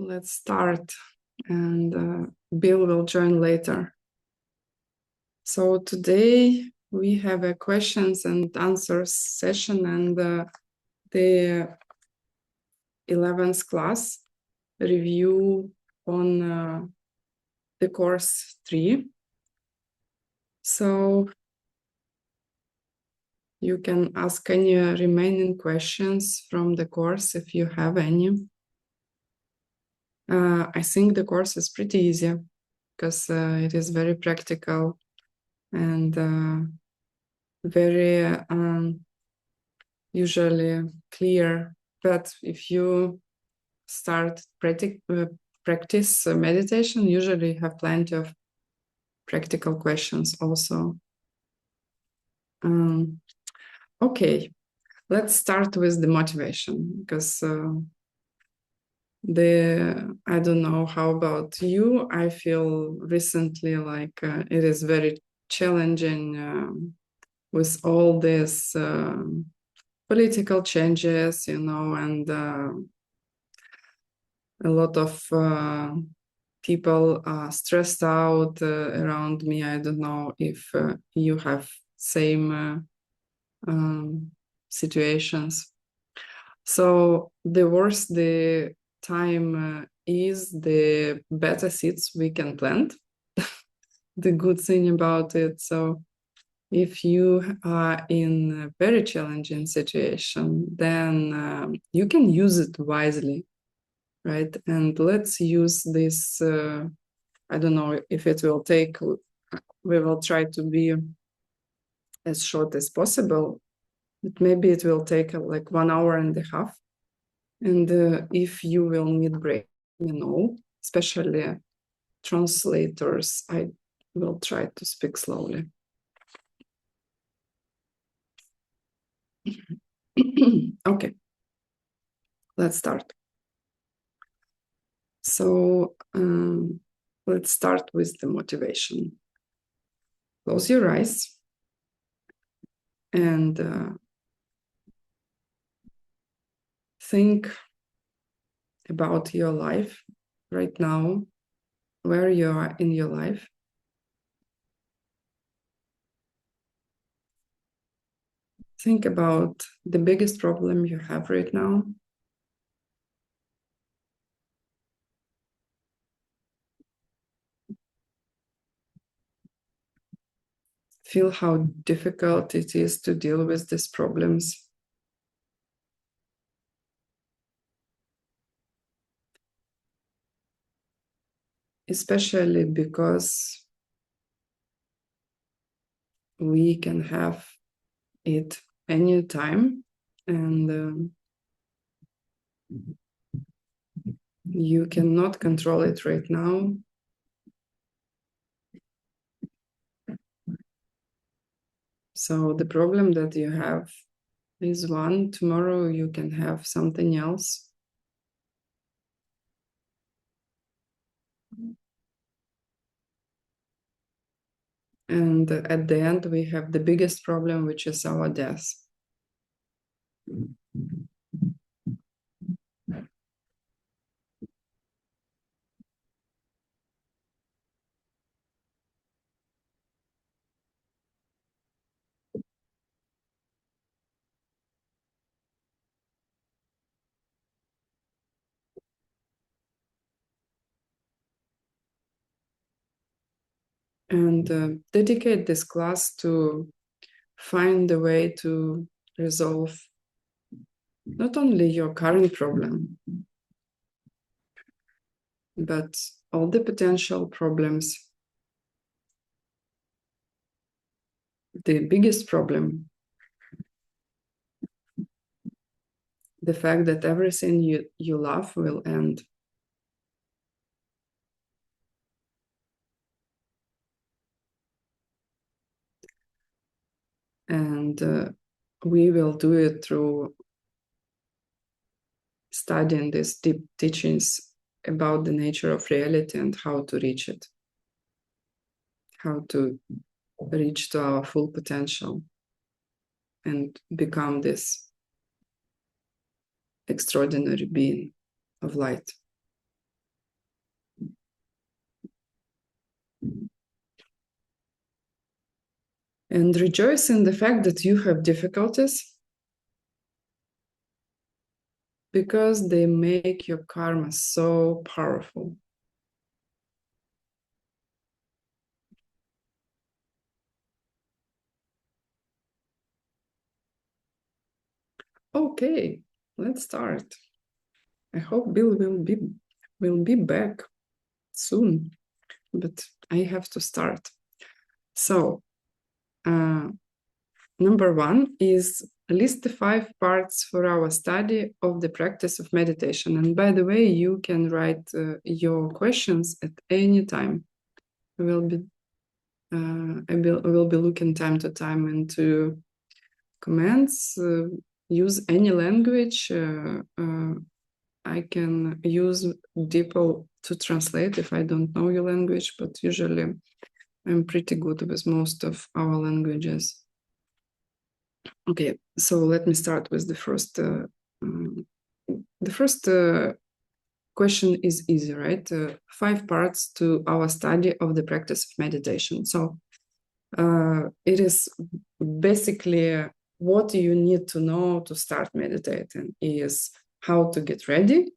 let's start, and Bill will join later. So today we have a questions and answers session, and the 11th class review on the course 3. So you can ask any remaining questions from the course if you have any. I think the course is pretty easy because it is very practical and very usually clear. But if you start practice meditation, usually you have plenty of practical questions also. Okay, let's start with the motivation, because I don't know how about you, I feel recently like it is very challenging with all these political changes, and a lot of people are stressed out around me. I don't know if you have same situations. So the worse the time is, the better seeds we can plant. The good thing about it. So if you are in a very challenging situation, then you can use it wisely, right? And let's use this, I don't know if it will take, we will try to be as short as possible, but maybe it will take like 1 hour and a half. And if you will need break, especially translators, I will try to speak slowly. Okay, let's start. So let's start with the motivation. Close your eyes and think about your life right now, where you are in your life. Think about the biggest problem you have right now. Feel how difficult it is to deal with these problems. Especially because we can have it anytime, and you cannot control it right now. So the problem that you have is one, tomorrow you can have something else. And at the end, we have the biggest problem, which is our death. And dedicate this class to find a way to resolve not only your current problem, but all the potential problems. The biggest problem, the fact that everything you love will end. And we will do it through studying these deep teachings about the nature of reality and how to reach it, how to reach to our full potential and become this extraordinary being of light. And rejoice in the fact that you have difficulties, because they make your karma so powerful. Okay, let's start. I hope Bill will be back soon, but I have to start. So, number one is list the 5 parts for our study of the practice of meditation. And by the way, you can write your questions at any time. I will be looking time to time into comments. Use any language. I can use DeepL to translate if I don't know your language, but usually I'm pretty good with most of our languages. Okay, so let me start with the first. The first question is easy, right? 5 parts to our study of the practice of meditation. So it is basically what you need to know to start meditating is how to get ready,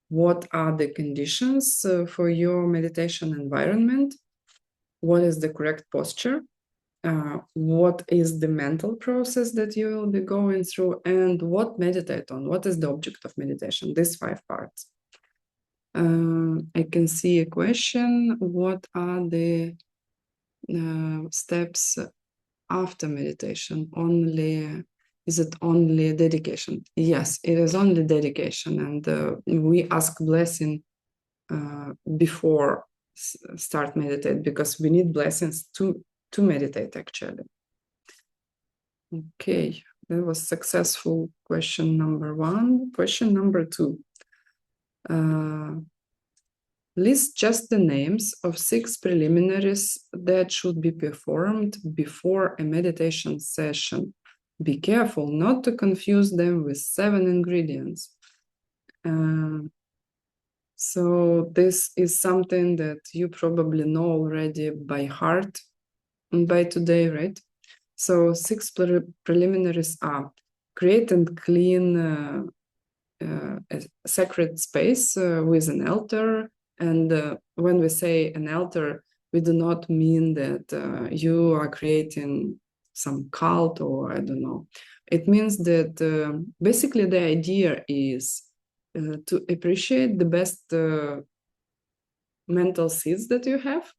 what are the conditions for your meditation environment, what is the correct posture, what is the mental process that you will be going through, and what meditate on, what is the object of meditation, these 5 parts. I can see a question, what are the steps after meditation? Is it only dedication? Yes, it is only dedication, and we ask blessing before start meditate, because we need blessings to meditate actually. Okay, that was successful question number 1. Question number 2. List just the names of 6 preliminaries that should be performed before a meditation session. Be careful not to confuse them with 7 ingredients. So this is something that you probably know already by heart and by today, right? So 6 preliminaries are: create and clean a sacred space with an altar. And when we say an altar, we do not mean that you are creating some cult or I don't know. It means that basically the idea is to appreciate the best mental seeds that you have.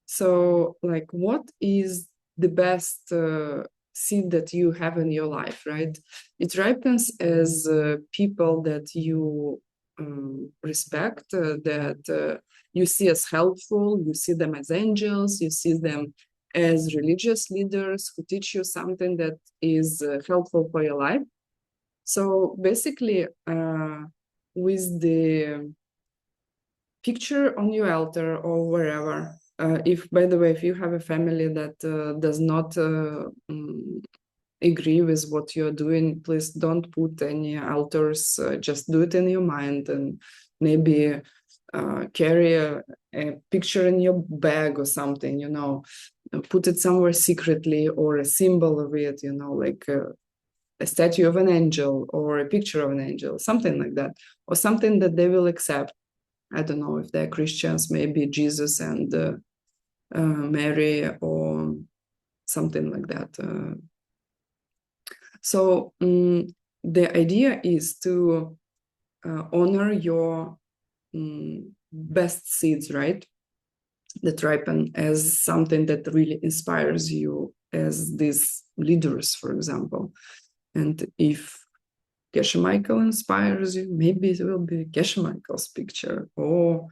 So, like, what is the best seed that you have in your life, right? It ripens as people that you respect, that you see as helpful, you see them as angels, you see them as religious leaders who teach you something that is helpful for your life. So basically, with the picture on your altar or wherever, if, by the way, if you have a family that does not agree with what you're doing, please don't put any altars. Just do it in your mind, and maybe carry a picture in your bag or something, you know, put it somewhere secretly, or a symbol of it, you know, like a statue of an angel or a picture of an angel, something like that, or something that they will accept. I don't know if they're Christians, maybe Jesus and Mary or something like that. So the idea is to honor your best seeds, right? That ripen as something that really inspires you as these leaders, for example. And if Geshe Michael inspires you, maybe it will be Geshe Michael's picture, or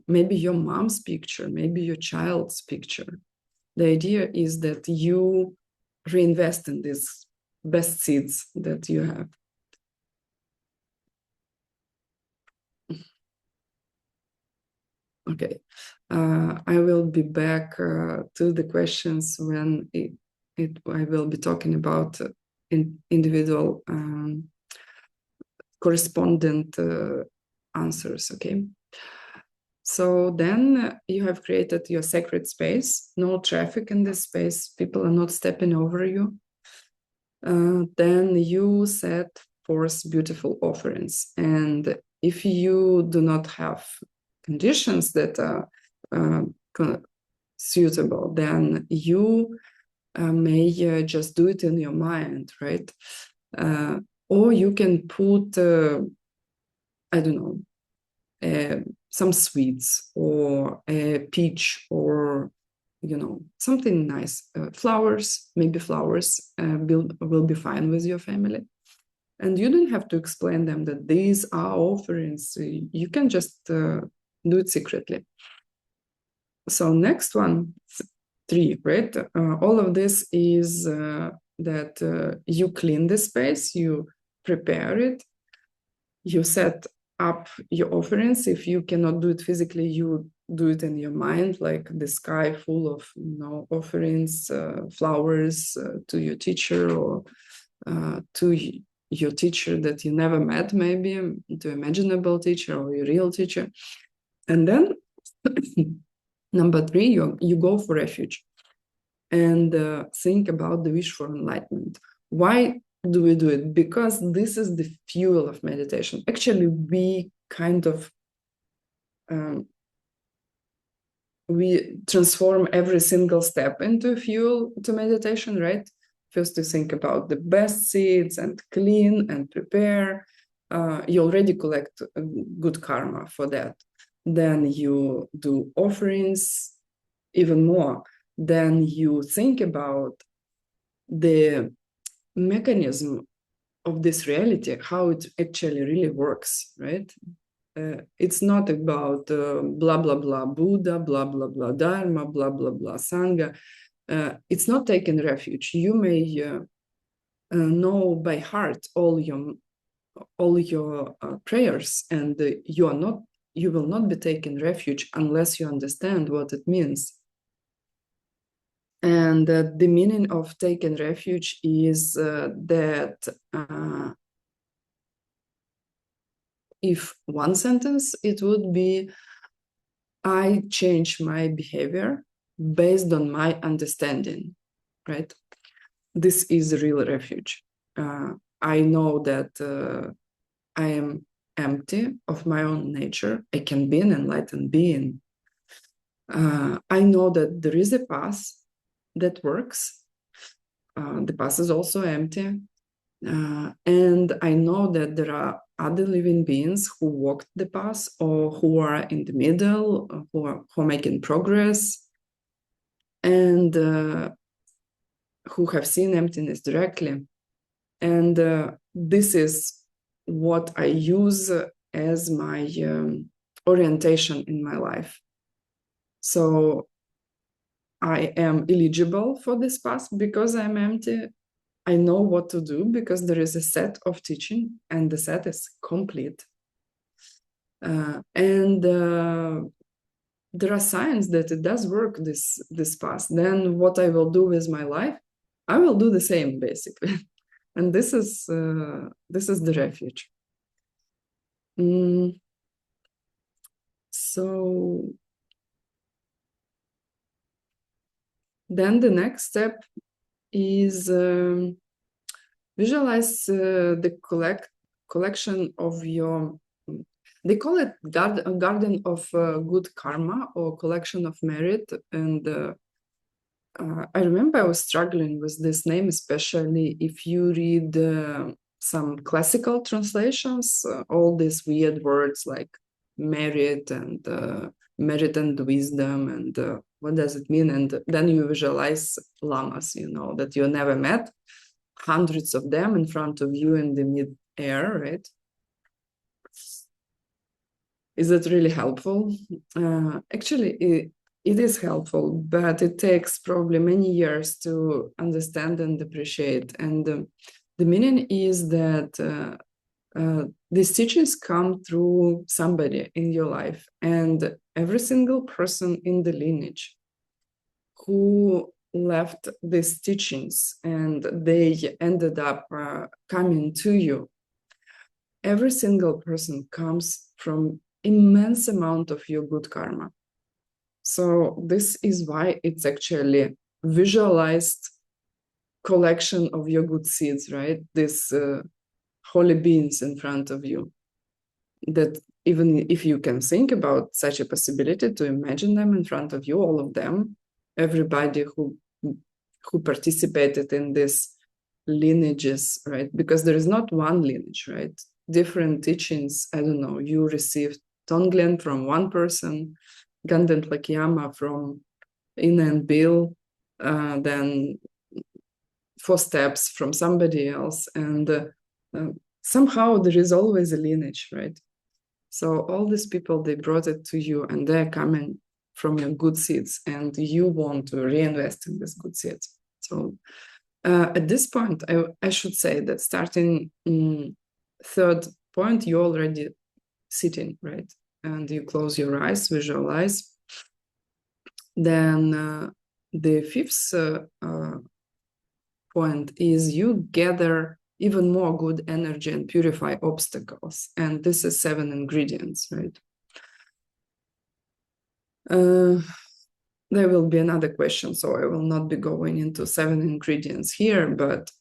maybe your mom's picture, maybe your child's picture. The idea is that you reinvest in these best seeds that you have. Okay, I will be back to the questions when I will be talking about individual correspondent answers, okay? So then you have created your sacred space, no traffic in this space, people are not stepping over you. Then you set forth beautiful offerings. And if you do not have conditions that are suitable, then you may just do it in your mind, right? Or you can put, I don't know, some sweets or a peach or something nice. Flowers, maybe flowers will be fine with your family. And you don't have to explain them that these are offerings. You can just do it secretly. So next one, 3, right? All of this is that you clean the space, you prepare it, you set up your offerings. If you cannot do it physically, you do it in your mind, like the sky full of offerings, flowers to your teacher or to your teacher that you never met, maybe to imaginable teacher or your real teacher. And then number 3, you go for refuge and think about the wish for enlightenment. Why do we do it? Because this is the fuel of meditation. Actually, we kind of we transform every single step into fuel to meditation, right? First, you think about the best seeds and clean and prepare. You already collect good karma for that. Then you do offerings even more. Then you think about the mechanism of this reality, how it actually really works, right? It's not about blah, blah, blah, Buddha, blah, blah, blah, Dharma, blah, blah, blah, Sangha. It's not taking refuge. You may know by heart all your prayers, and you will not be taking refuge unless you understand what it means. And the meaning of taking refuge is that if one sentence, it would be, I change my behavior based on my understanding, right? This is real refuge. I know that I am empty of my own nature. I can be an enlightened being. I know that there is a path that works. The path is also empty. And I know that there are other living beings who walked the path or who are in the middle, who are making progress, and who have seen emptiness directly. And this is what I use as my orientation in my life. So I am eligible for this path because I'm empty. I know what to do because there is a set of teaching and the set is complete. And there are signs that it does work, this path. Then what I will do with my life, I will do the same basically. And this is the refuge. So then the next step is visualize the collection of your, they call it garden of good karma or collection of merit. And I remember I was struggling with this name, especially if you read some classical translations, all these weird words like merit and wisdom, and what does it mean? And then you visualize lamas, that you never met, hundreds of them in front of you in the mid-air, right? Is it really helpful? Actually, it is helpful, but it takes probably many years to understand and appreciate. And the meaning is that these teachings come through somebody in your life, and every single person in the lineage who left these teachings and they ended up coming to you, every single person comes from immense amount of your good karma. So this is why it's actually visualized collection of your good seeds, right? These holy beings in front of you. That even if you can think about such a possibility to imagine them in front of you, all of them, everybody who participated in this lineages, right? Because there is not one lineage, right? Different teachings. I don't know. You received Tonglen from one person, Ganden Tlakyama from Ina and Bill, then 4 steps from somebody else, and somehow there is always a lineage, right? So all these people, they brought it to you, and they're coming from your good seeds, and you want to reinvest in these good seeds. So at this point, I should say that starting third point, you're already sitting, right? And you close your eyes, visualize. Then the fifth point is you gather even more good energy and purify obstacles. And this is 7 ingredients, right? There will be another question, so I will not be going into 7 ingredients here, but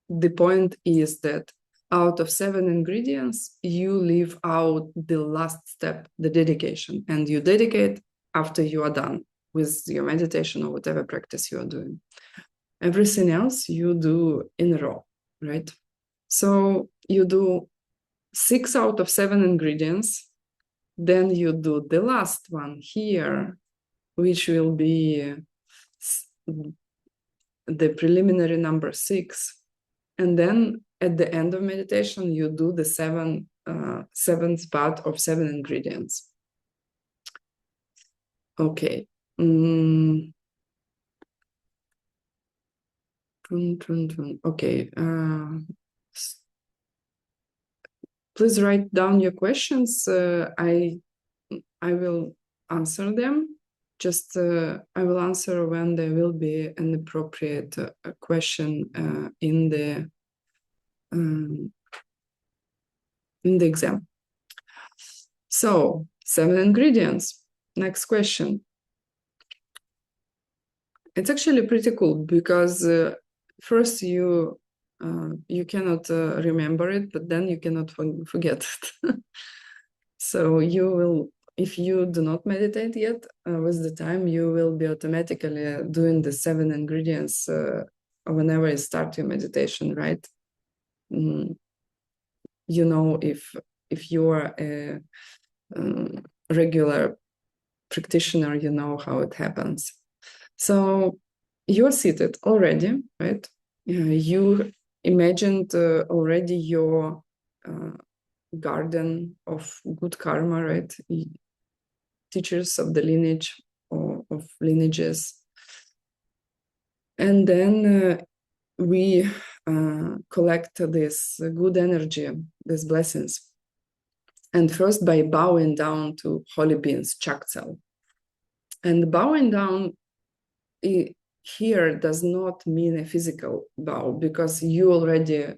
the point is that out of 7 ingredients, you leave out the last step, the dedication, and you dedicate after you are done with your meditation or whatever practice you are doing. Everything else you do in a row, right? So you do 6 out of 7 ingredients, then you do the last one here, which will be the preliminary number 6. And then at the end of meditation, you do the seventh part of 7 ingredients. Okay. Okay. Please write down your questions. I will answer them. Just I will answer when there will be an appropriate question in the exam. So 7 ingredients. Next question. It's actually pretty cool because first you cannot remember it, but then you cannot forget it. So you will, if you do not meditate yet, with the time you will be automatically doing the 7 ingredients whenever you start your meditation, right? You know, if you are a regular practitioner, you know how it happens. So you're seated already, right? You imagined already your garden of good karma, right? Teachers of the lineage or of lineages. And then we collect this good energy, these blessings. And first by bowing down to holy beings, Chaktsel. And bowing down here does not mean a physical bow because you already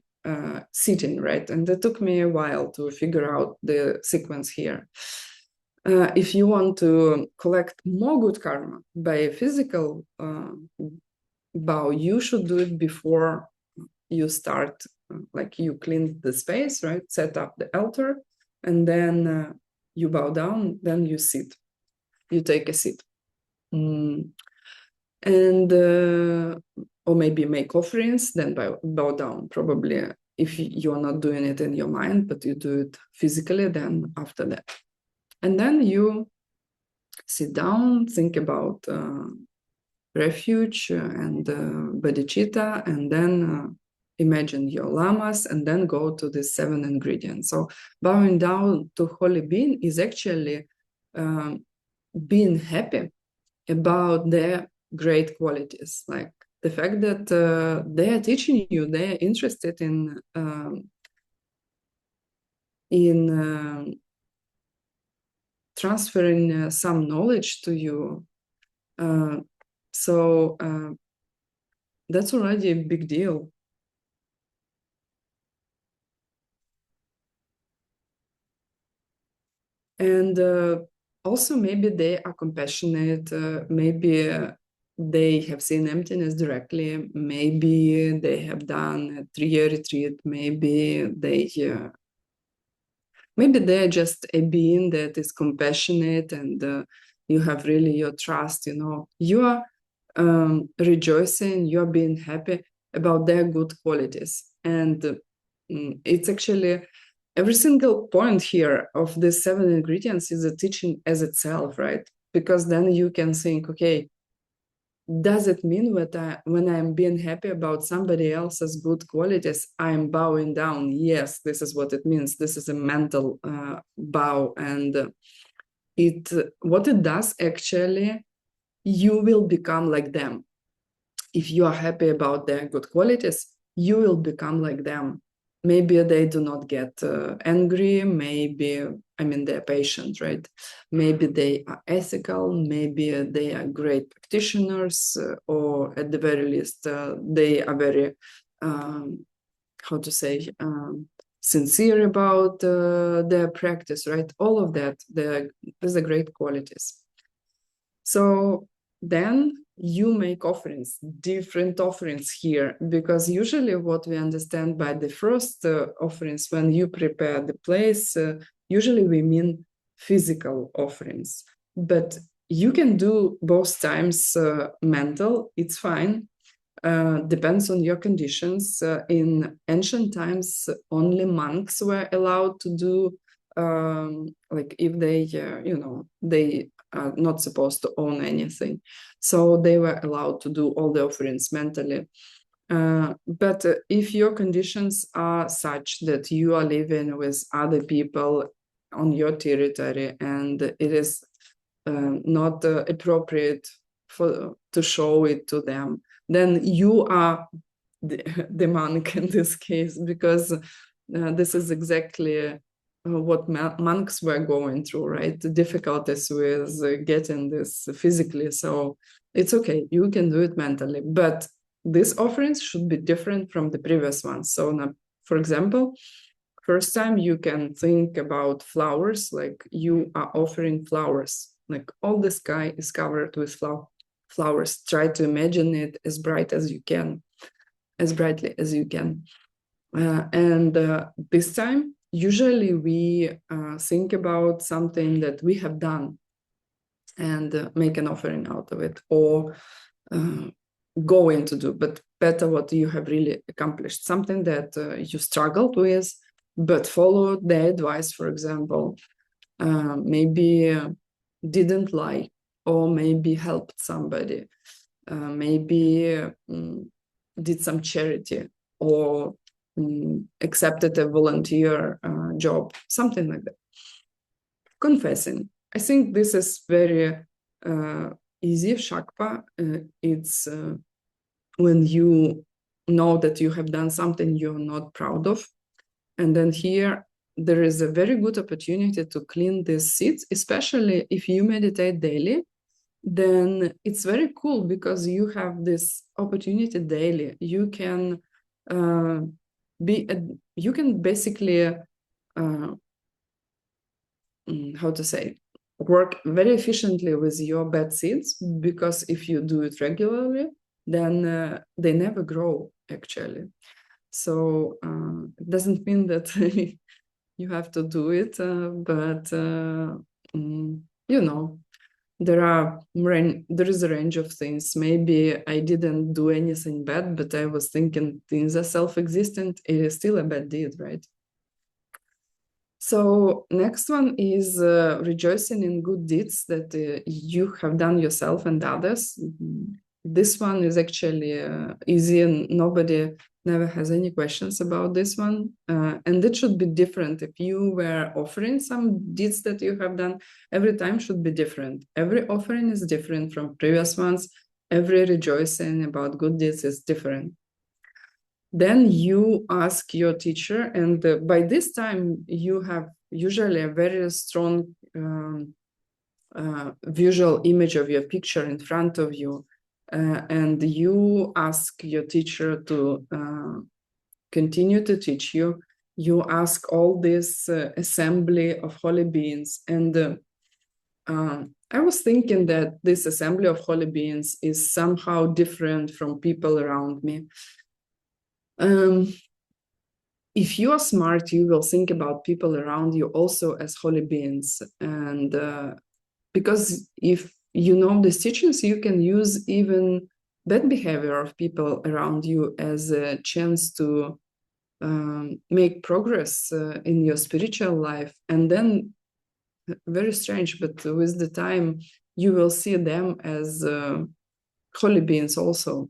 sitting, right? And it took me a while to figure out the sequence here. If you want to collect more good karma by a physical bow, you should do it before you start, like you clean the space, right? Set up the altar, and then you bow down, then you sit. You take a seat. And or maybe make offerings, then bow down. Probably if you're not doing it in your mind, but you do it physically, then after that. And then you sit down, think about refuge and bodhicitta, and then imagine your lamas, and then go to the 7 ingredients. So bowing down to holy being is actually being happy about their great qualities, like the fact that they are teaching you, they are interested in transferring some knowledge to you. So that's already a big deal. And also maybe they are compassionate, maybe they have seen emptiness directly, maybe they have done a 3-year retreat, maybe they're just a being that is compassionate, and you have really your trust, you are rejoicing, you are being happy about their good qualities. And it's actually every single point here of the 7 ingredients is a teaching as itself, right? Because then you can think, okay, does it mean that when I'm being happy about somebody else's good qualities, I'm bowing down? Yes, this is what it means. This is a mental bow. And what it does actually, you will become like them. If you are happy about their good qualities, you will become like them. Maybe they do not get angry, they're patient, right? Maybe they are ethical, maybe they are great practitioners, or at the very least, they are very, sincere about their practice, right? All of that, these are great qualities. So then you make offerings, different offerings here, because usually what we understand by the first offerings, when you prepare the place, usually we mean physical offerings. But you can do both times mental, it's fine. Depends on your conditions. In ancient times, only monks were allowed to do, like if they, they are not supposed to own anything. So they were allowed to do all the offerings mentally. But if your conditions are such that you are living with other people on your territory and it is not appropriate to show it to them, then you are the monk in this case, because this is exactly what monks were going through, right? The difficulties with getting this physically. So it's okay, you can do it mentally, but these offerings should be different from the previous ones. So now, for example, first time you can think about flowers, like you are offering flowers, like all the sky is covered with flowers. Try to imagine it as bright as you can, as brightly as you can. And this time, usually we think about something that we have done and make an offering out of it, or going to do, but better what you have really accomplished, something that you struggled with, but followed the advice, for example, maybe didn't lie, or maybe helped somebody, maybe did some charity, or accepted a volunteer job, something like that. Confessing. I think this is very easy. Shakpa, it's when you know that you have done something you're not proud of. And then here, there is a very good opportunity to clean these seeds, especially if you meditate daily. Then it's very cool because you have this opportunity daily. You can you can basically work very efficiently with your bad seeds, because if you do it regularly, then they never grow actually. So it doesn't mean that you have to do it, but there is a range of things. Maybe I didn't do anything bad, but I was thinking things are self-existent. It is still a bad deed, right? So next one is rejoicing in good deeds that you have done yourself and others. This one is actually easy, and nobody never has any questions about this one. And it should be different. If you were offering some deeds that you have done, every time should be different. Every offering is different from previous ones. Every rejoicing about good deeds is different. Then you ask your teacher, and by this time you have usually a very strong visual image of your picture in front of you, and you ask your teacher to continue to teach you. you ask all this assembly of holy beings. And I was thinking that this assembly of holy beings is somehow different from people around me. If you are smart, you will think about people around you also as holy beings. And because if you know these teachings, you can use even bad behavior of people around you as a chance to make progress in your spiritual life. And then, very strange, but with the time, you will see them as holy beings also,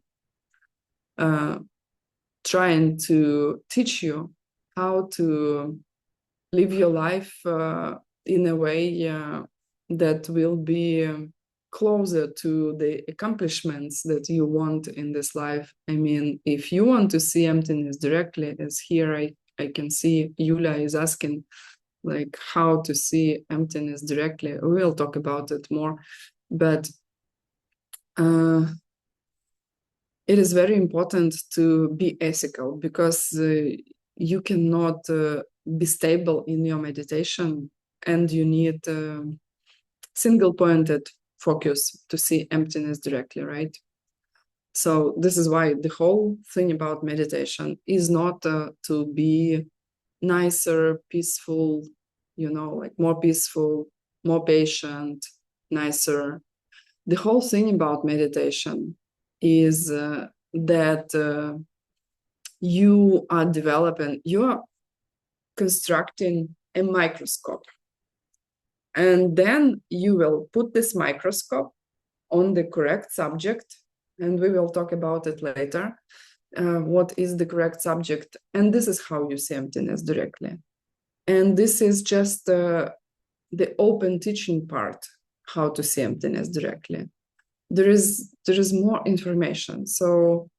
trying to teach you how to live your life in a way that will be closer to the accomplishments that you want in this life. I mean, if you want to see emptiness directly, as here I can see Yulia is asking, like, how to see emptiness directly. We'll talk about it more, but it is very important to be ethical, because you cannot be stable in your meditation, and you need single pointed focus to see emptiness directly, right? So this is why the whole thing about meditation is not to be nicer, peaceful, like more peaceful, more patient, nicer. The whole thing about meditation is that you are developing, you are constructing a microscope. And then you will put this microscope on the correct subject, and we will talk about it later. What is the correct subject? And this is how you see emptiness directly. And this is just the open teaching part, how to see emptiness directly. There is more information. So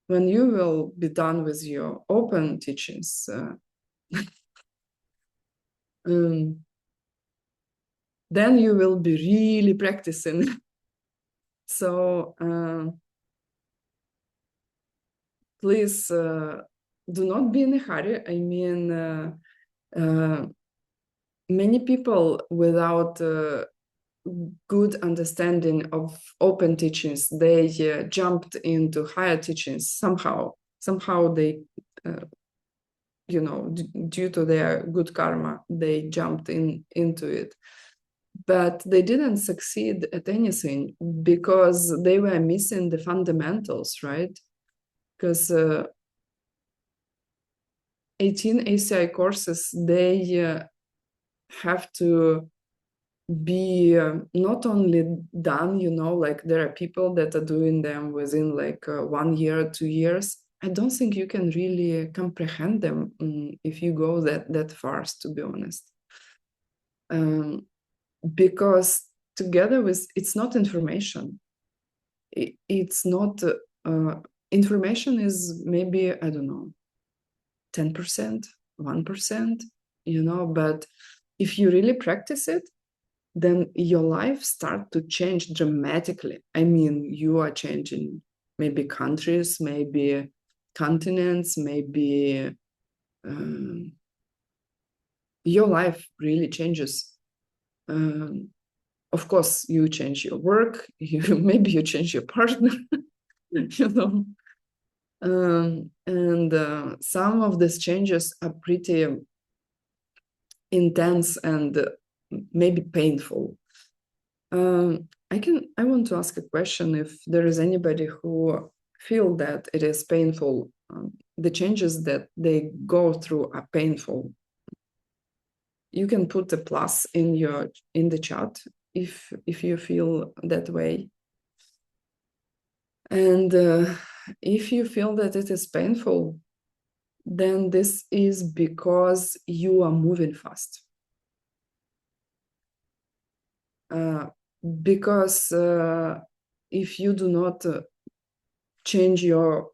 when you will be done with your open teachings, then you will be really practicing. So please do not be in a hurry. I mean, many people without good understanding of open teachings, they jumped into higher teachings somehow. Somehow they, due to their good karma, they jumped into it. But they didn't succeed at anything because they were missing the fundamentals, right? Because 18 ACI courses, they have to be not only done, like there are people that are doing them within like 1 year, 2 years. I don't think you can really comprehend them if you go that fast, to be honest. Because together with, it's not information. It's not, information is maybe, I don't know, 10%, 1%, but if you really practice it, then your life starts to change dramatically. I mean, you are changing maybe countries, maybe continents, maybe your life really changes. Of course, you change your work, maybe you change your partner, and some of these changes are pretty intense and maybe painful. I want to ask a question if there is anybody who feel that it is painful, the changes that they go through are painful. You can put a plus in the chat if you feel that way. And if you feel that it is painful, then this is because you are moving fast. Because if you do not change your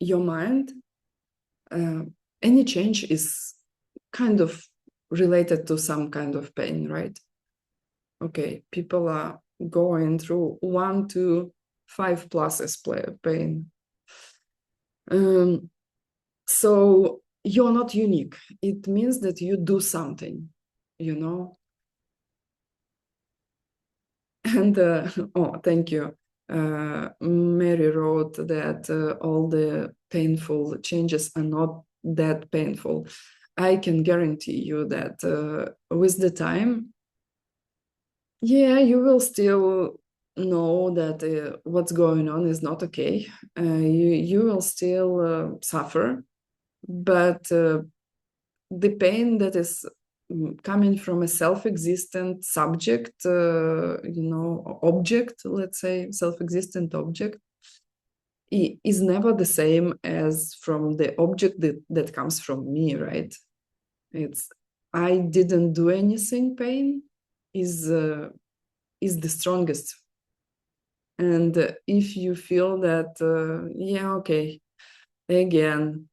mind, any change is kind of related to some kind of pain, right? Okay, people are going through 1 to 5 pluses pain. So you're not unique. It means that you do something, you know. And oh, thank you. Mary wrote that all the painful changes are not that painful. I can guarantee you that with the time, yeah, you will still know that what's going on is not okay. You will still suffer, but the pain that is coming from a self-existent subject, object, let's say, self-existent object, is never the same as from the object that comes from me, right? It's I didn't do anything. Pain is the strongest. And if you feel that, yeah, okay, again,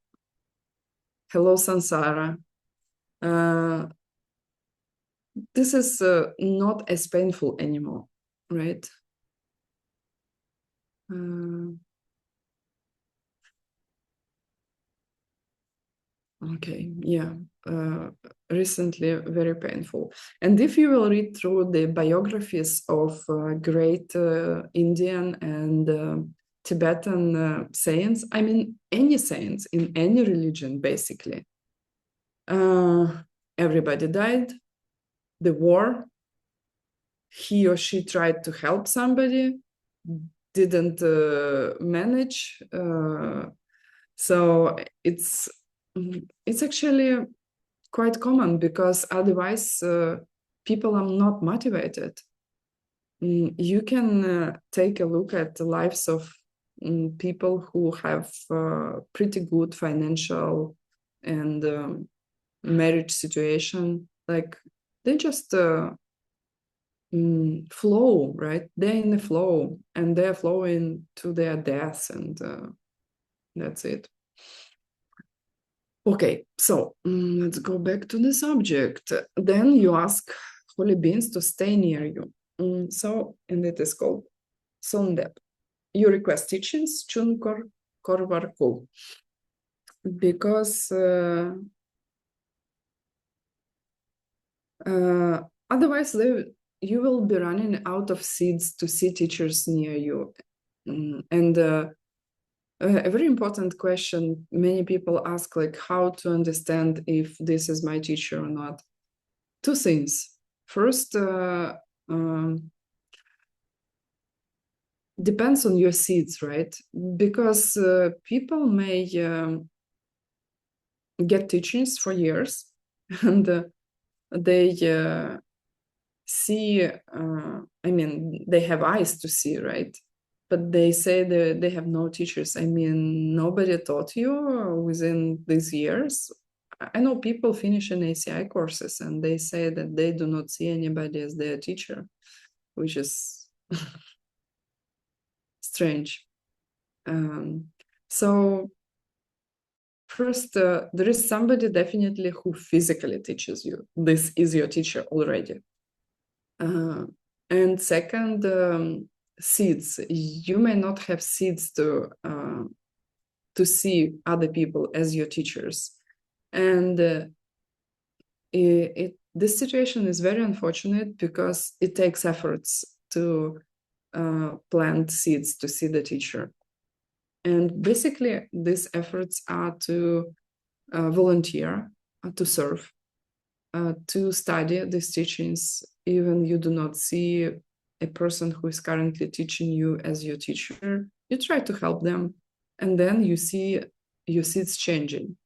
hello, samsara. This is not as painful anymore, right? Okay, yeah. Recently, very painful. And if you will read through the biographies of great Indian and Tibetan saints, I mean, any saints in any religion, basically, everybody died. The war, he or she tried to help somebody, didn't manage. So it's actually quite common, because otherwise people are not motivated. You can take a look at the lives of people who have pretty good financial and marriage situation. Like they just flow, right? They're in the flow, and they're flowing to their deaths, and that's it. Okay, so let's go back to the subject. Then you ask holy beings to stay near you. And it is called Sondep. You request teachings, Chunkor Korvarku, because otherwise you will be running out of seeds to see teachers near you. And a very important question many people ask, like how to understand if this is my teacher or not. Two things. First, depends on your seeds, right? Because people may get teachings for years, and they see, I mean, they have eyes to see, right? But they say that they have no teachers. I mean, nobody taught you within these years. I know people finish an ACI courses and they say that they do not see anybody as their teacher, which is strange. So first, there is somebody definitely who physically teaches you. This is your teacher already. And second, seeds. You may not have seeds to see other people as your teachers, and this situation is very unfortunate because it takes efforts to plant seeds to see the teacher. And basically, these efforts are to volunteer, to serve, to study these teachings, even you do not see a person who is currently teaching you as your teacher. You try to help them, and then you see it's changing.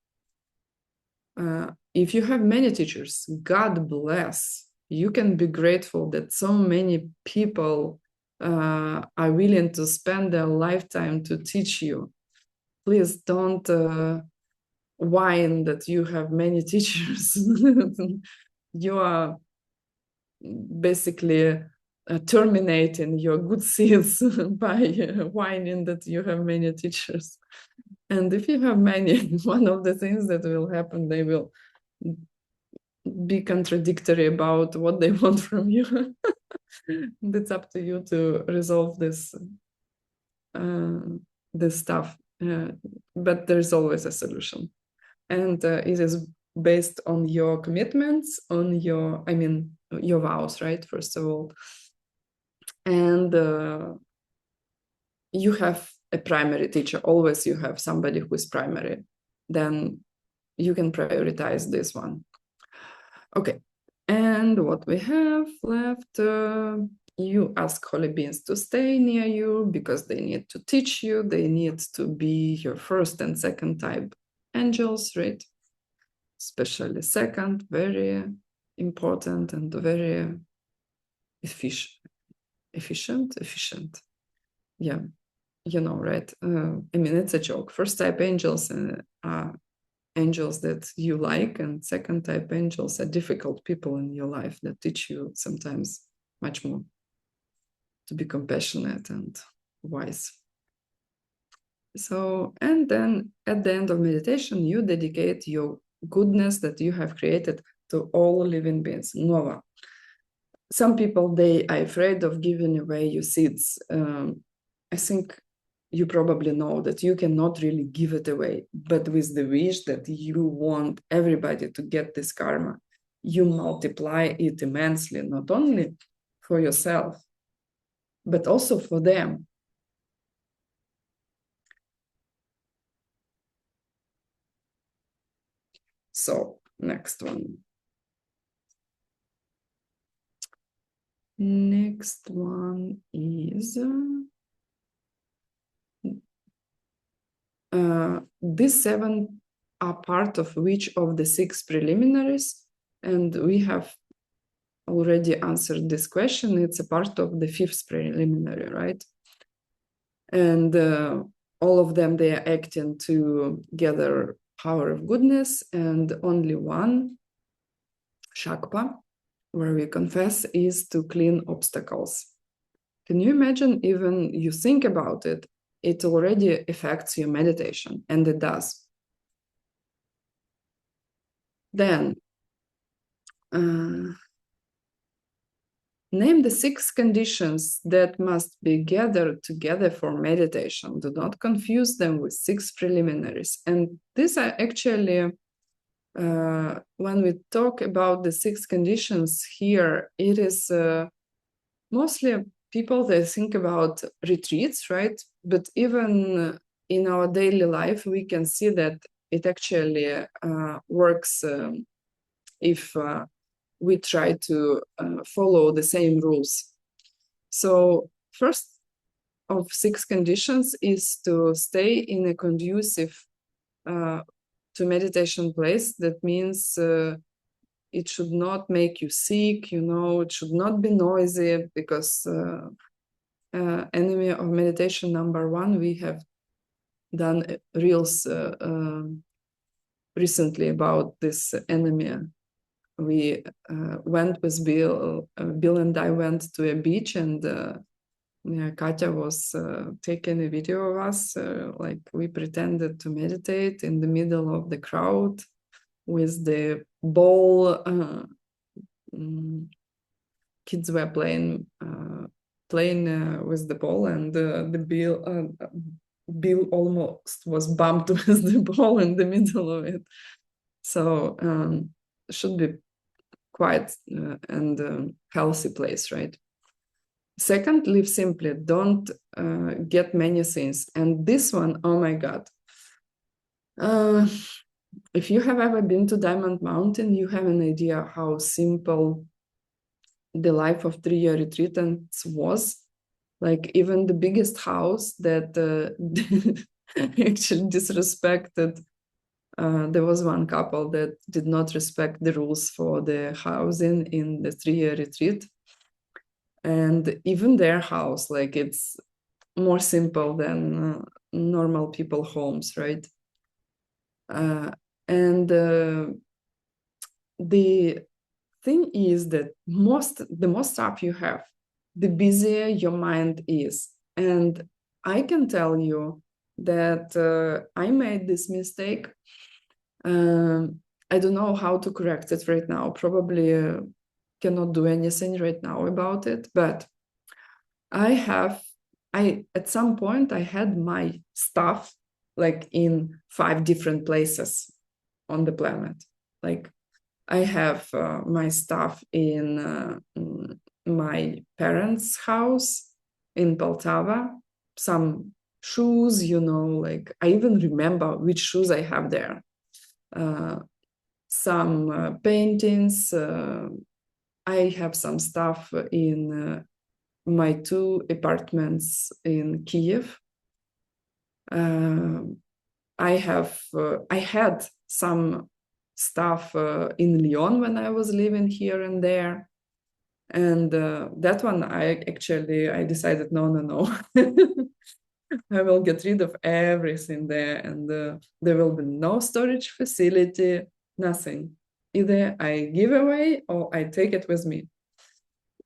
If you have many teachers, God bless. You can be grateful that so many people are willing to spend their lifetime to teach you. Please don't whine that you have many teachers. You are basically terminating your good seeds by whining that you have many teachers. And if you have many, one of the things that will happen, they will be contradictory about what they want from you. It's up to you to resolve this stuff. But there's always a solution. and it is based on your commitments, on your vows, right? First of all, and you have a primary teacher. Always you have somebody who is primary. Then you can prioritize this one. Okay, and what we have left, you ask holy beings to stay near you because they need to teach you. They need to be your first and second type angels, right? Especially second, very important and very efficient. Yeah, you know, right? It's a joke. First type angels are angels that you like, and second type angels are difficult people in your life that teach you sometimes much more to be compassionate and wise. So, and then at the end of meditation, you dedicate your goodness that you have created to all living beings. Nova. Some people, they are afraid of giving away your seeds. I think you probably know that you cannot really give it away, but with the wish that you want everybody to get this karma, you multiply it immensely, not only for yourself, but also for them. So, next one. Next one is these 7 are part of which of the 6 preliminaries, and we have already answered this question. It's a part of the 5th preliminary, right? And all of them, they are acting to gather power of goodness, and only one, Shakpa, where we confess, is to clean obstacles. Can you imagine, even you think about it, it already affects your meditation, and it does. Then, name the 6 conditions that must be gathered together for meditation. Do not confuse them with 6 preliminaries. And these are actually, when we talk about the 6 conditions here, it is mostly people that think about retreats, right? But even in our daily life, we can see that it actually works if we try to follow the same rules. So first of 6 conditions is to stay in a conducive to meditation place. That means it should not make you sick, it should not be noisy, because enemy of meditation number 1, we have done reels recently about this enemy. We went with Bill and I went to a beach, and Katya was taking a video of us, like we pretended to meditate in the middle of the crowd with the ball. Kids were playing with the ball, and the Bill almost was bumped with the ball in the middle of it. So should be quiet and healthy place, right? Second, live simply. Don't get many things. And this one, oh my God. If you have ever been to Diamond Mountain, you have an idea how simple the life of 3-year retreatants was. Like even the biggest house that actually disrespected. There was one couple that did not respect the rules for the housing in the 3-year retreat. And even their house, like it's more simple than normal people homes, right? And the thing is that the more stuff you have, the busier your mind is. And I can tell you that I made this mistake. I don't know how to correct it right now. Probably cannot do anything right now about it. But at some point I had my stuff like in 5 different places on the planet. Like I have my stuff in my parents' house in Poltava, some shoes, like I even remember which shoes I have there. Some paintings. I have some stuff in my 2 apartments in Kiev. I had some stuff in Lyon when I was living here and there. And that one, I decided, no. I will get rid of everything there, and there will be no storage facility, nothing. Either I give away or I take it with me.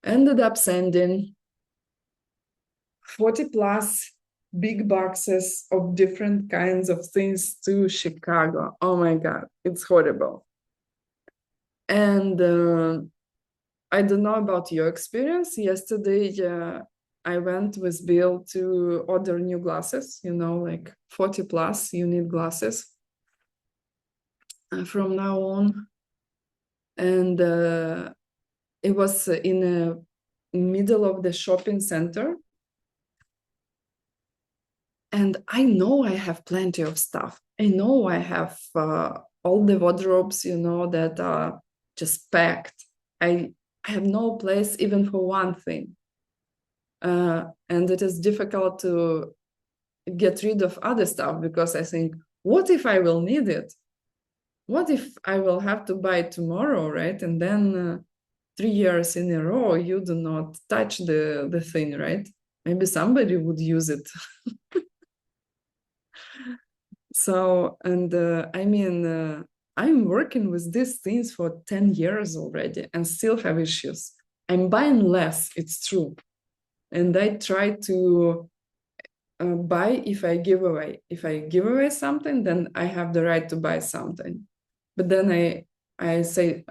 Ended up sending 40 plus big boxes of different kinds of things to Chicago. Oh my God, it's horrible. And I don't know about your experience. Yesterday, I went with Bill to order new glasses, like 40 plus, you need glasses from now on. And it was in the middle of the shopping center. And I know I have plenty of stuff. I know I have all the wardrobes, that are just packed. I have no place even for one thing. And it is difficult to get rid of other stuff because I think, what if I will need it? What if I will have to buy it tomorrow, right? And then 3 years in a row, you do not touch the thing, right? Maybe somebody would use it. So, and I'm working with these things for 10 years already and still have issues. I'm buying less, it's true. And I try to buy if I give away. If I give away something, then I have the right to buy something. But then I say,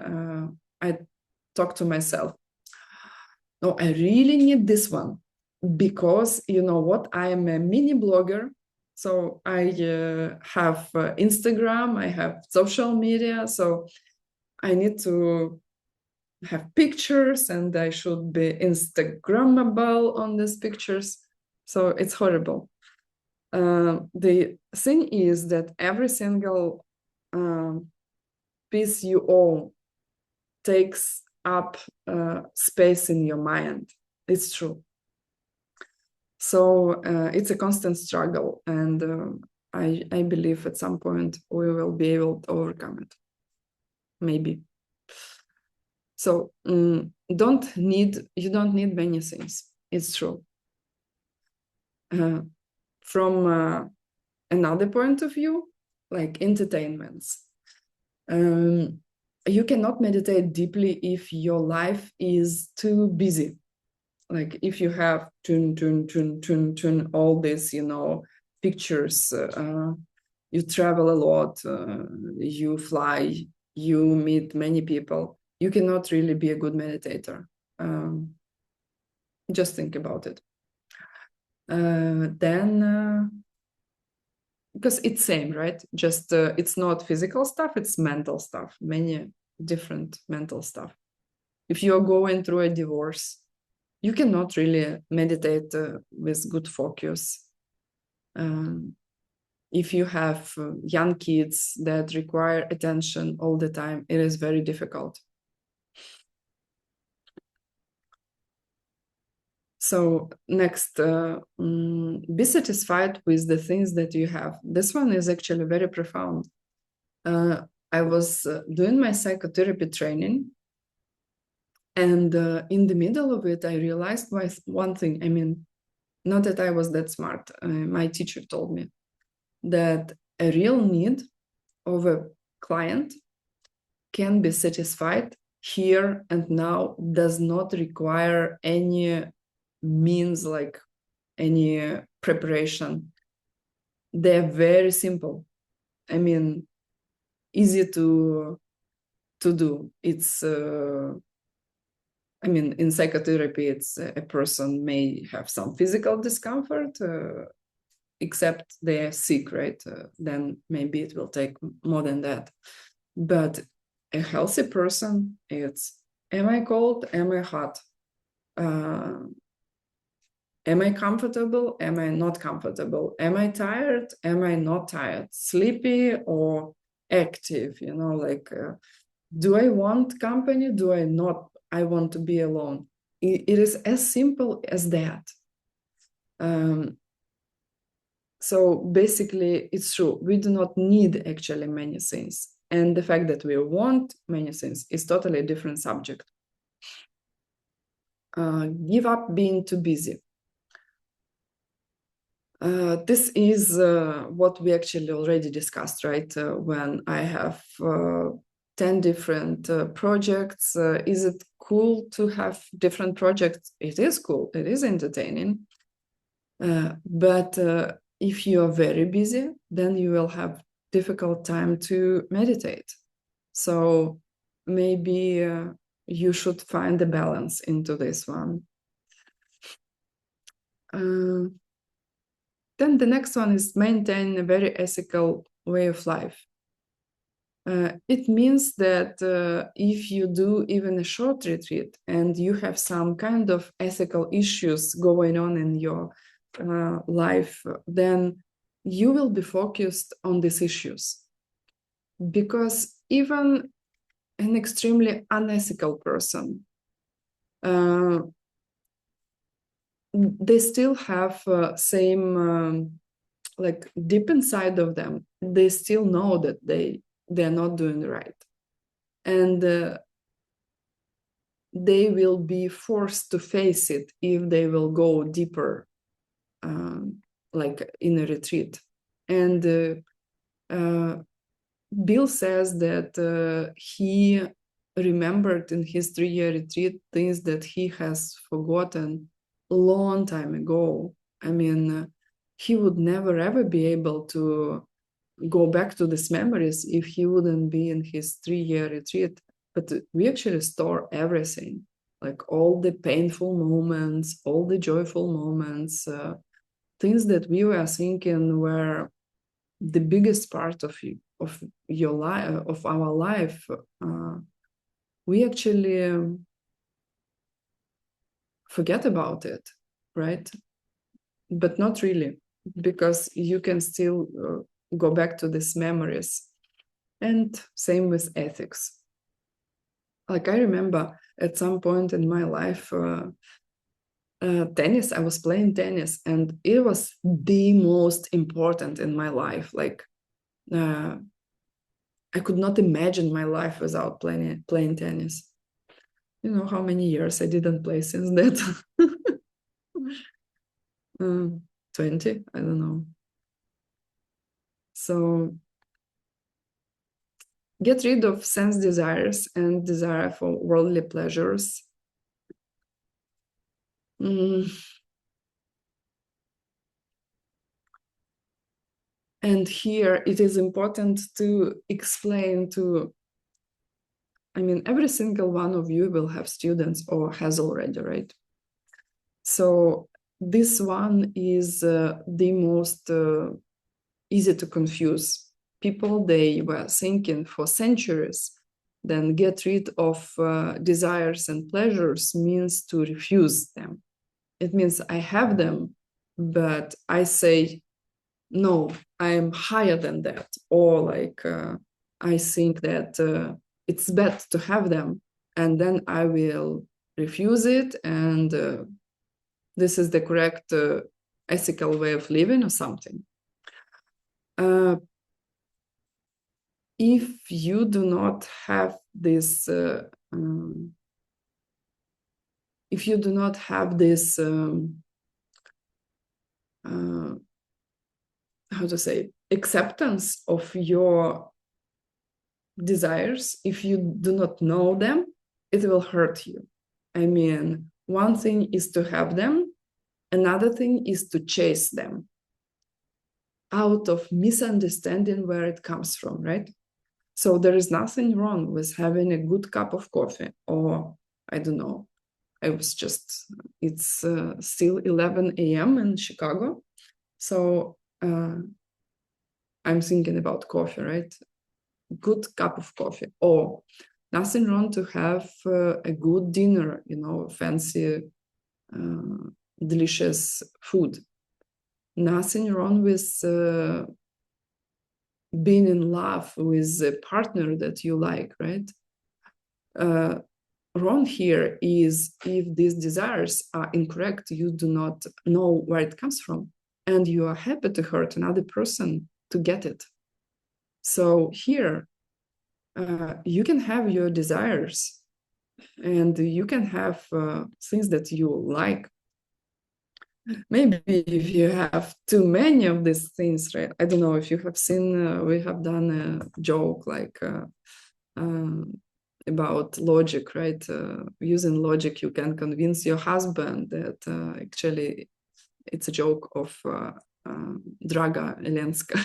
I talk to myself, no, I really need this one because you know what? I am a mini blogger. So I have Instagram, I have social media. So I need to have pictures and I should be Instagrammable on these pictures. So it's horrible. The thing is that every single piece you own takes up space in your mind. It's true. So it's a constant struggle, and I believe at some point we will be able to overcome it. Maybe. So you don't need many things. It's true. From another point of view, like entertainments, you cannot meditate deeply if your life is too busy. Like if you have all this, pictures, you travel a lot, you fly, you meet many people, you cannot really be a good meditator. Just think about it. Then, because it's same, right? Just it's not physical stuff, it's mental stuff, many different mental stuff. If you're going through a divorce, you cannot really meditate with good focus. If you have young kids that require attention all the time, it is very difficult. So next, be satisfied with the things that you have. This one is actually very profound. I was doing my psychotherapy training, and in the middle of it, I realized one thing. I mean, not that I was that smart. My teacher told me that a real need of a client can be satisfied here and now, does not require any means, like any preparation. They're very simple. I mean, easy to do. It's in psychotherapy, it's a person may have some physical discomfort, except they are sick, right? Then maybe it will take more than that. But a healthy person, it's, am I cold? Am I hot? Am I comfortable? Am I not comfortable? Am I tired? Am I not tired? Sleepy or active? Do I want company? Do I not? I want to be alone. It is as simple as that. So basically, it's true. We do not need actually many things. And the fact that we want many things is totally a different subject. Give up being too busy. This is what we actually already discussed, right? When I have 10 different projects, is it cool to have different projects? It is cool. It is entertaining. But if you are very busy, then you will have difficult time to meditate. So maybe you should find a balance into this one. Then the next one is maintain a very ethical way of life. It means that if you do even a short retreat and you have some kind of ethical issues going on in your life, then you will be focused on these issues. Because even an extremely unethical person, they still have same, like deep inside of them, they still know that they're not doing right. And they will be forced to face it if they will go deeper, like in a retreat. And Bill says that he remembered in his 3-year retreat things that he has forgotten a long time ago. I mean, he would never ever be able to go back to these memories if he wouldn't be in his 3-year retreat. But we actually store everything, like all the painful moments, all the joyful moments, things that we were thinking were the biggest part of your life, of our life. We actually forget about it, right? But not really, because you can still go back to these memories. And same with ethics. Like I remember at some point in my life, tennis, I was playing tennis, and it was the most important in my life. Like I could not imagine my life without playing tennis. You know how many years I didn't play since that? 20, I don't know. So get rid of sense desires and desire for worldly pleasures. And here it is important to explain to, I mean, every single one of you will have students or has already, right? So this one is the most easy to confuse. People, they were thinking for centuries, then get rid of desires and pleasures means to refuse them. It means I have them, but I say, no, I'm higher than that. Or like, I think that it's bad to have them, and then I will refuse it, and this is the correct ethical way of living or something. If you do not have this, if you do not have this, how to say, acceptance of your desires, if you do not know them, it will hurt you. I mean, one thing is to have them, another thing is to chase them out of misunderstanding where it comes from, right? So there is nothing wrong with having a good cup of coffee, or I don't know, it's still 11 a.m. in Chicago. So I'm thinking about coffee, right? Good cup of coffee. Or nothing wrong to have a good dinner, fancy, delicious food. Nothing wrong with being in love with a partner that you like, right? Wrong here is if these desires are incorrect, you do not know where it comes from, and you are happy to hurt another person to get it. So here, you can have your desires, and you can have things that you like. Maybe if you have too many of these things, right? I don't know if you have seen, we have done a joke like about logic, right? Using logic, you can convince your husband that actually it's a joke of Draga Elenska.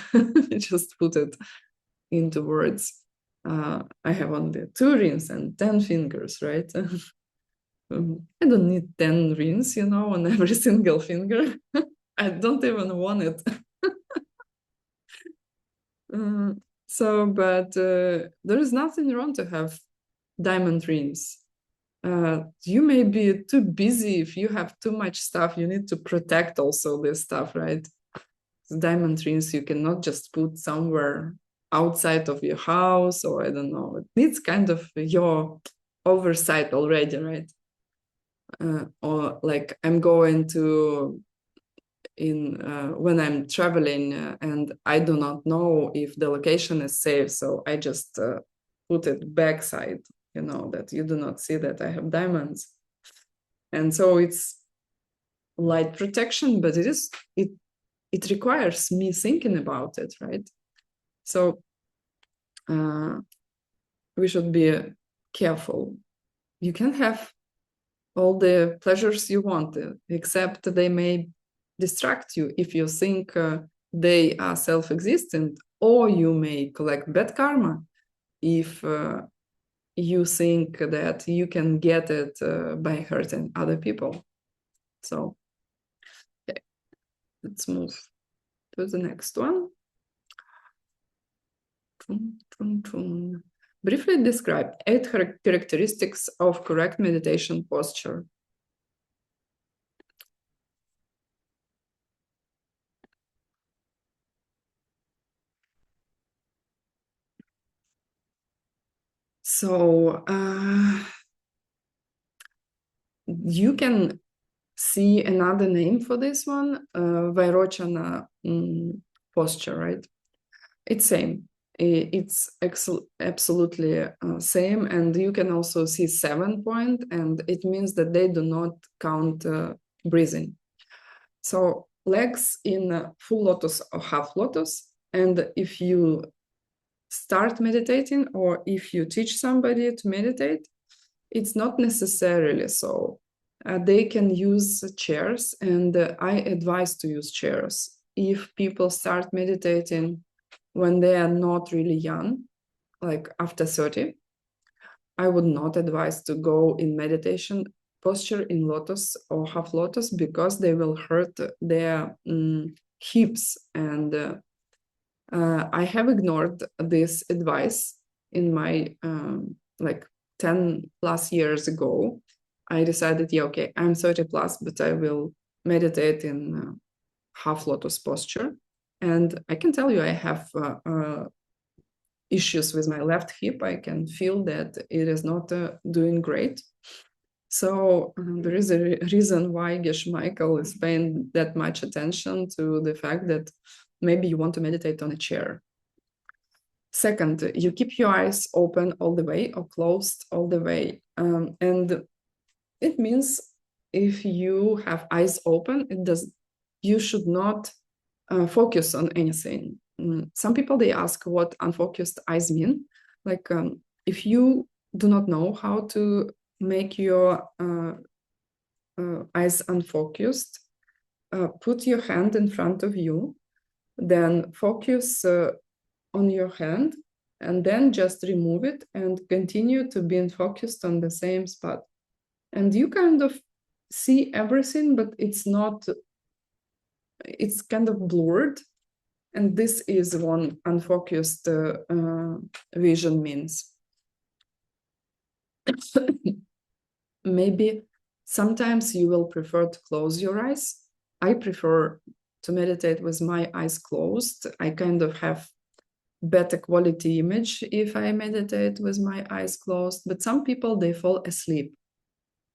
Just put it into words. I have only 2 rings and 10 fingers, right? I don't need 10 rings, on every single finger. I don't even want it. But there is nothing wrong to have diamond rings. You may be too busy if you have too much stuff. You need to protect also this stuff, right? Diamond rings you cannot just put somewhere outside of your house, or I don't know. It needs kind of your oversight already, right? Or like I'm going to when I'm traveling and I do not know if the location is safe, so I just put it backside, that you do not see that I have diamonds. And so it's light protection, but it requires me thinking about it, right? So we should be careful. You can have all the pleasures you want, except they may distract you if you think they are self-existent, or you may collect bad karma if you think that you can get it by hurting other people. So okay, let's move to the next one. Briefly describe 8 characteristics of correct meditation posture. So you can see another name for this one, Vairochana posture, right? It's same. It's absolutely same. And you can also see 7 point, and it means that they do not count breathing. So legs in full lotus or half lotus. And if you start meditating, or if you teach somebody to meditate, it's not necessarily so. They can use chairs, and I advise to use chairs. If people start meditating when they are not really young, like after 30, I would not advise to go in meditation posture in lotus or half lotus, because they will hurt their hips. And I have ignored this advice in my like 10 plus years ago. I decided, yeah, okay, I'm 30 plus, but I will meditate in half lotus posture. And I can tell you, I have issues with my left hip. I can feel that it is not doing great. So there is a reason why Geshe Michael is paying that much attention to the fact that maybe you want to meditate on a chair. Second, you keep your eyes open all the way or closed all the way. And it means if you have eyes open, you should not focus on anything. Some people, they ask what unfocused eyes mean. Like if you do not know how to make your eyes unfocused, put your hand in front of you, then focus on your hand, and then just remove it and continue to be focused on the same spot. And you kind of see everything, but it's kind of blurred. And this is one unfocused vision means. Maybe sometimes you will prefer to close your eyes. I prefer to meditate with my eyes closed. I kind of have better quality image if I meditate with my eyes closed, but some people, they fall asleep.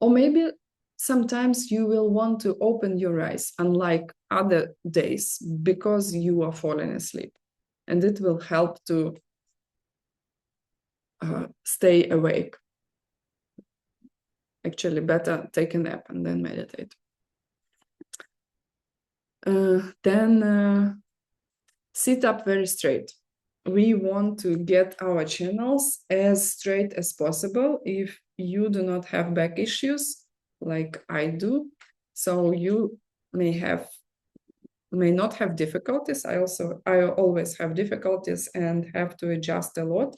Or maybe sometimes you will want to open your eyes, unlike other days, because you are falling asleep. And it will help to stay awake. Actually, better take a nap and then meditate. Then sit up very straight. We want to get our channels as straight as possible. If you do not have back issues like I do, so you may not have difficulties. I always have difficulties and have to adjust a lot.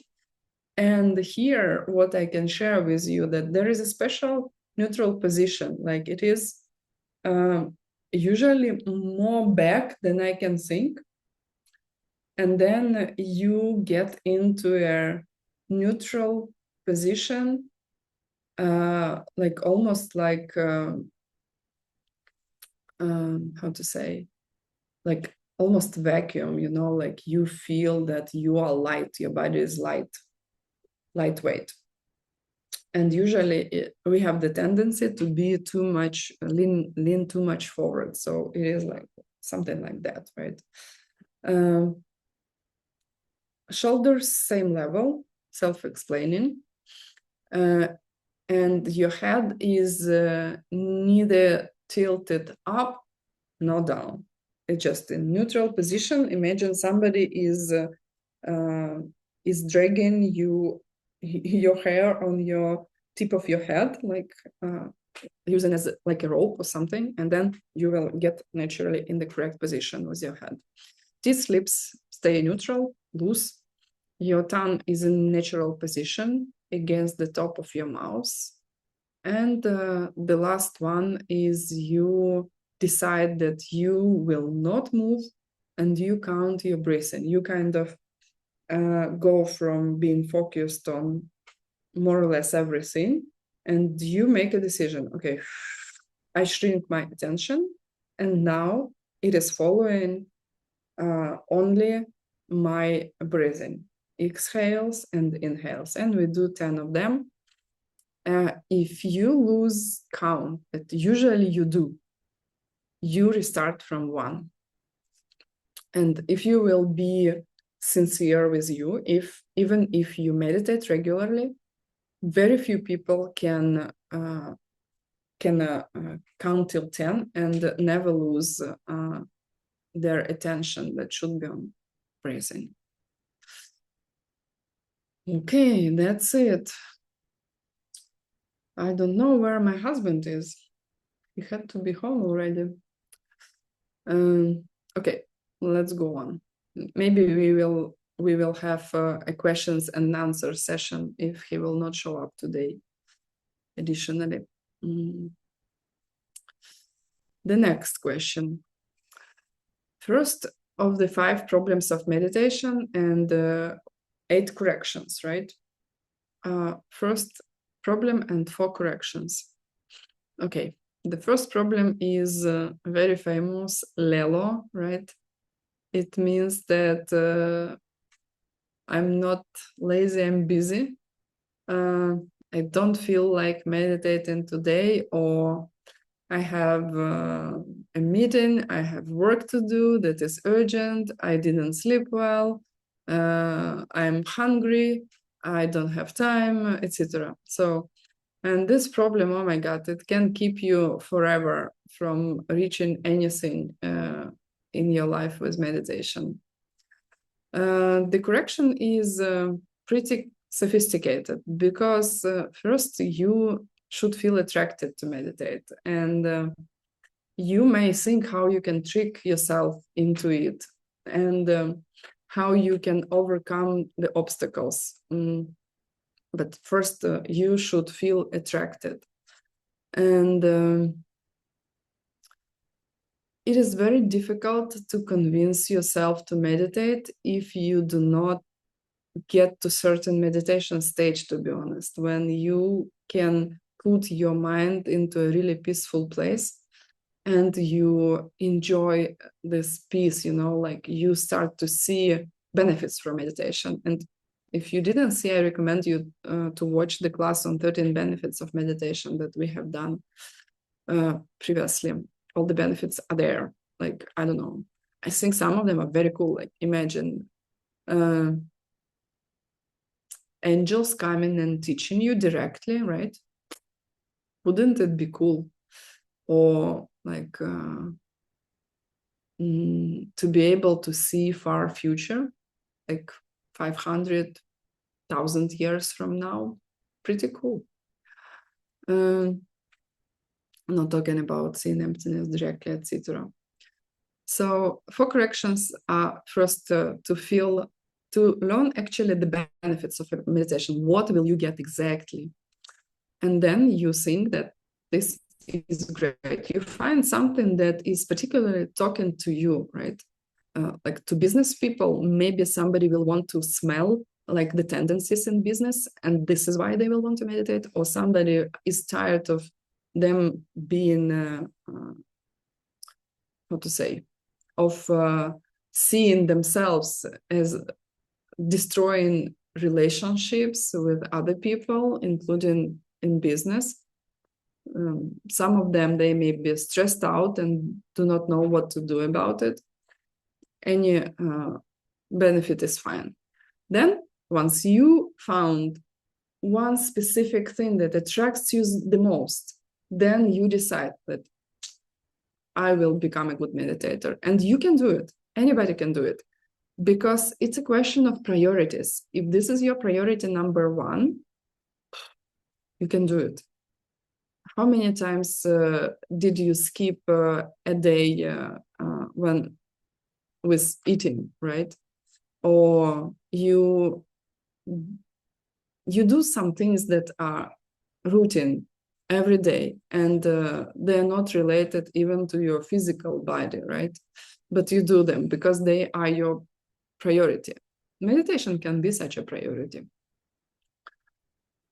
And here, what I can share with you, that there is a special neutral position, like it is usually more back than I can think. And then you get into a neutral position, like almost like, how to say, like almost vacuum, like you feel that you are light, your body is lightweight. And usually we have the tendency to be too much, lean too much forward. So it is like something like that, right? Shoulders, same level, self-explaining. And your head is neither tilted up nor down. It's just in neutral position. Imagine somebody is dragging your hair on your tip of your head, like using as like a rope or something, and then you will get naturally in the correct position with your head. These lips stay neutral, loose. Your tongue is in natural position against the top of your mouth. And the last one is you decide that you will not move and you count your breathing. You kind of go from being focused on more or less everything, and you make a decision. Okay, I shrink my attention, and now it is following only my breathing, exhales and inhales, and we do 10 of them. If you lose count, that usually you do, you restart from 1. And if you will be sincere with you, even if you meditate regularly, very few people can count till 10 and never lose their attention that should be on breathing. Okay, that's it. I don't know where my husband is. He had to be home already. Okay, let's go on. Maybe we will have a questions and answers session if he will not show up today. Additionally, the next question. First of the 5 problems of meditation and 8 corrections, right? First problem and 4 corrections. Okay, the first problem is very famous, lelo, right? It means that I'm not lazy, I'm busy. I don't feel like meditating today, or I have a meeting, I have work to do that is urgent, I didn't sleep well, I'm hungry, I don't have time, etc. So, and this problem, oh my God, it can keep you forever from reaching anything in your life with meditation. The correction is pretty sophisticated because first you should feel attracted to meditate, and you may think how you can trick yourself into it, and how you can overcome the obstacles. But first you should feel attracted, and it is very difficult to convince yourself to meditate if you do not get to certain meditation stage, to be honest, when you can put your mind into a really peaceful place and you enjoy this peace, like you start to see benefits from meditation. And if you didn't see, I recommend you to watch the class on 13 benefits of meditation that we have done previously. All the benefits are there. Like, I don't know, I think some of them are very cool. Like, imagine angels coming and teaching you directly, right? Wouldn't it be cool? Or like to be able to see far future, like 500,000 years from now. Pretty cool. I'm not talking about seeing emptiness directly, etc. So 4 corrections are first to learn actually the benefits of meditation. What will you get exactly? And then you think that this is great. You find something that is particularly talking to you, right? Like to business people, maybe somebody will want to smell like the tendencies in business, and this is why they will want to meditate. Or somebody is tired of them being, how to say, of seeing themselves as destroying relationships with other people, including in business. Some of them, they may be stressed out and do not know what to do about it. Any benefit is fine. Then, once you found one specific thing that attracts you the most, then you decide that I will become a good meditator. And you can do it. Anybody can do it. Because it's a question of priorities. If this is your priority number 1, you can do it. How many times did you skip a day when with eating, right? Or you do some things that are routine every day, and they're not related even to your physical body, right? But you do them because they are your priority. Meditation can be such a priority.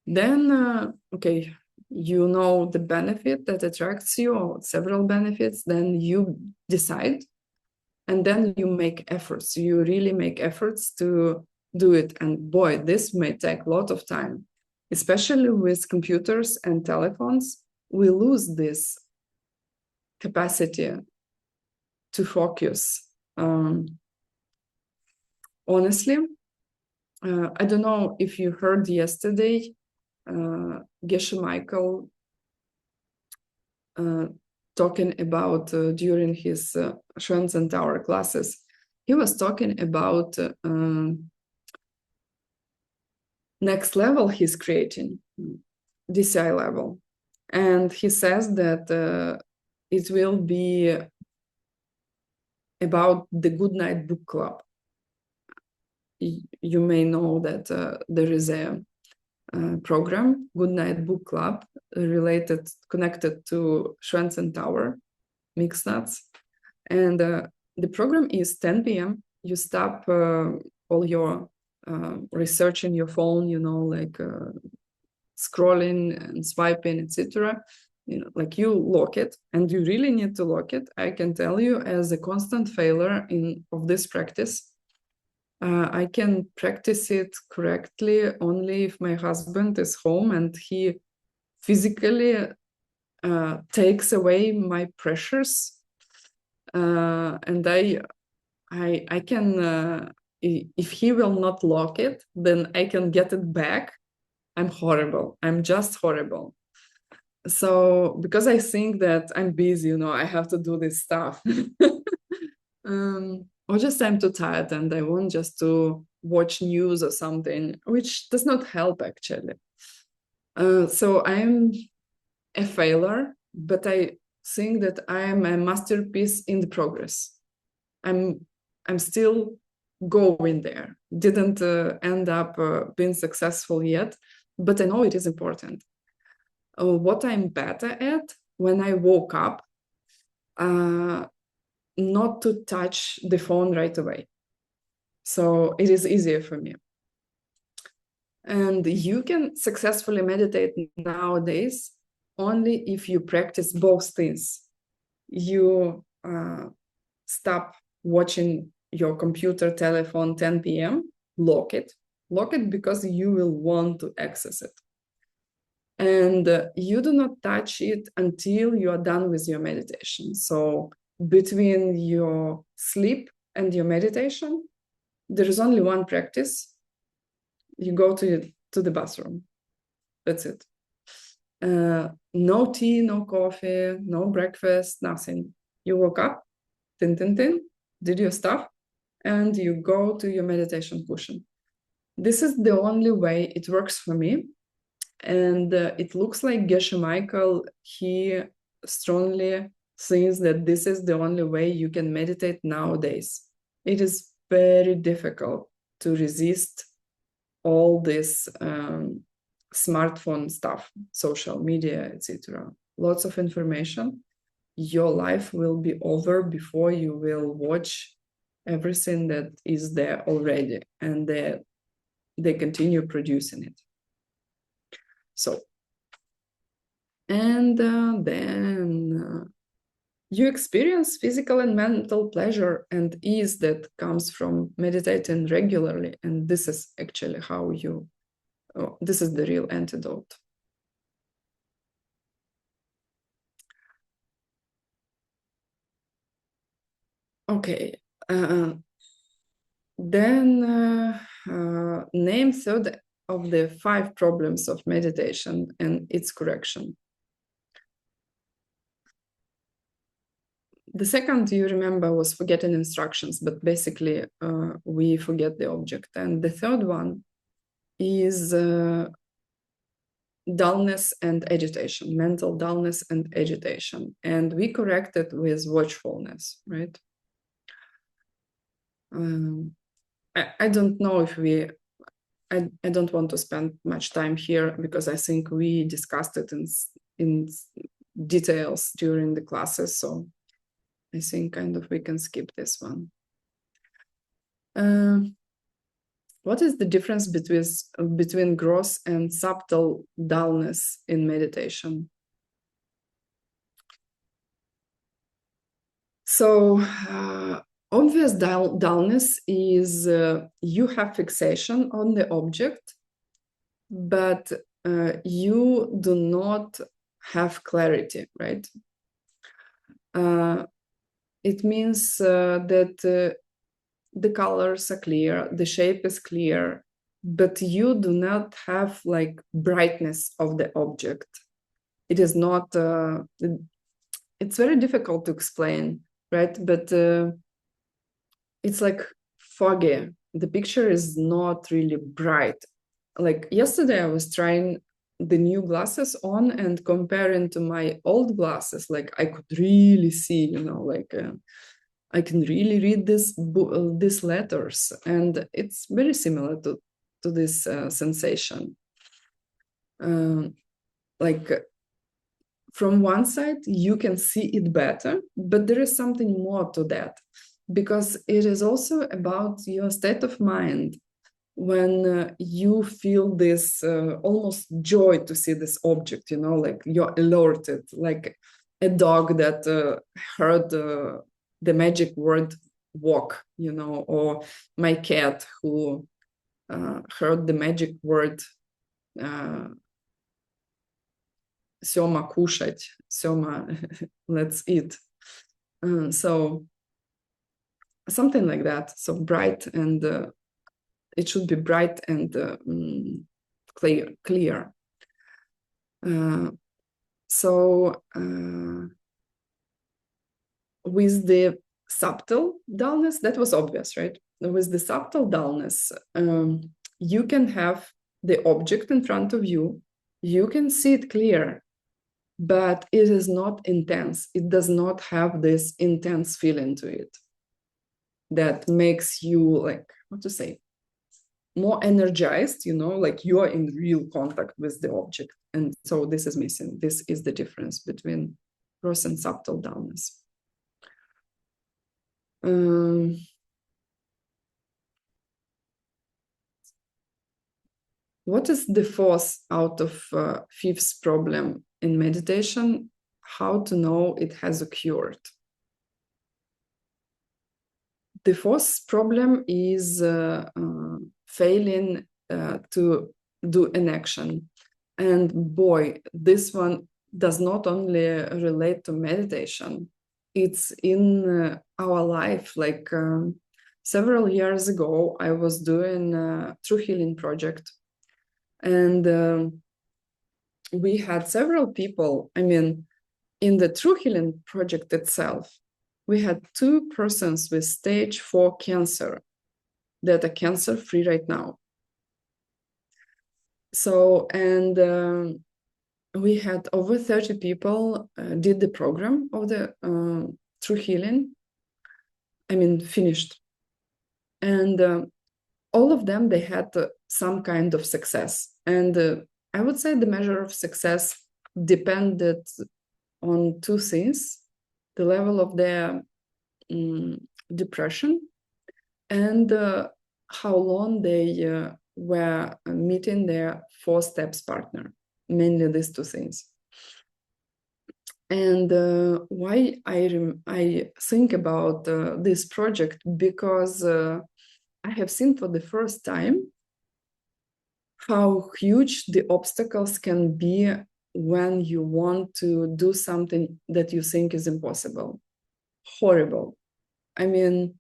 Then, okay, you know the benefit that attracts you, or several benefits, then you decide, and then you make efforts. You really make efforts to do it. And boy, this may take a lot of time, especially with computers and telephones. We lose this capacity to focus. Honestly, I don't know if you heard yesterday, Geshe Michael talking about during his Shrines and Tower classes. He was talking about next level he's creating, DCI level. And he says that it will be about the Good Night Book Club. You may know that there is a program, Good Night Book Club, connected to Shrines and Tower, Mixed Nuts. And the program is 10 p.m. You stop all your research in your phone, like scrolling and swiping, etc. Like you lock it, and you really need to lock it. I can tell you, as a constant failure of this practice, I can practice it correctly only if my husband is home and he physically takes away my pressures, and I can, if he will not lock it, then I can get it back. I'm horrible. I'm just horrible. So because I think that I'm busy, I have to do this stuff. Or just I'm too tired and I want just to watch news or something, which does not help actually. So I'm a failure, but I think that I am a masterpiece in the progress. I'm still going there. Didn't end up being successful yet, but I know it is important. What I'm better at, when I woke up, not to touch the phone right away. So it is easier for me. And you can successfully meditate nowadays only if you practice both things. You stop watching your computer, telephone 10 p.m., lock it because you will want to access it. And you do not touch it until you are done with your meditation. So between your sleep and your meditation, there is only one practice. You go to the bathroom. That's it. No tea, no coffee, no breakfast, nothing. You woke up, did your stuff, and you go to your meditation cushion. This is the only way it works for me. And it looks like Geshe Michael, he strongly thinks that this is the only way you can meditate nowadays. It is very difficult to resist all this smartphone stuff, social media, etc. Lots of information. Your life will be over before you will watch everything that is there already, and they continue producing it. So, and then you experience physical and mental pleasure and ease that comes from meditating regularly. And this is actually how this is the real antidote. Okay. Then name third of the 5 problems of meditation and its correction. The second, you remember, was forgetting instructions, but basically we forget the object. And the third one is dullness and agitation, mental dullness and agitation. And we correct it with watchfulness, right? I don't know if I don't want to spend much time here because I think we discussed it in details during the classes. So I think kind of we can skip this one. What is the difference between gross and subtle dullness in meditation? So obvious dullness is you have fixation on the object, but you do not have clarity, right? It means that the colors are clear, the shape is clear, but you do not have like brightness of the object. It is not, it's very difficult to explain, right? But it's like foggy. The picture is not really bright. Like yesterday I was trying the new glasses on and comparing to my old glasses, like I could really see, like I can really read these letters, and it's very similar to this sensation. Like from one side, you can see it better, but there is something more to that, because it is also about your state of mind when you feel this almost joy to see this object, like you're alerted, like a dog that heard the magic word walk, or my cat who heard the magic word Сёма кушать, Сёma, let's eat. So something like that. So bright, and it should be bright and clear. So with the subtle dullness, that was obvious, right? With the subtle dullness, you can have the object in front of you, you can see it clear, but it is not intense. It does not have this intense feeling to it that makes you, like, what to say, more energized, like you are in real contact with the object. And so this is missing. This is the difference between gross and subtle dullness. What is the fourth out of fifth problem in meditation? How to know it has occurred? The fourth problem is failing to do an action. And boy, this one does not only relate to meditation, it's in our life. Like several years ago, I was doing a true healing project. And we had several people, I mean, in the true healing project itself, we had 2 persons with stage 4 cancer that are cancer free right now. So, and we had over 30 people did the program of the true healing. I mean, finished. And all of them, they had some kind of success. And I would say the measure of success depended on 2 things: the level of their depression and how long they were meeting their 4 steps partner, mainly these 2 things. And why I think about this project, because I have seen for the first time how huge the obstacles can be when you want to do something that you think is impossible. Horrible. I mean,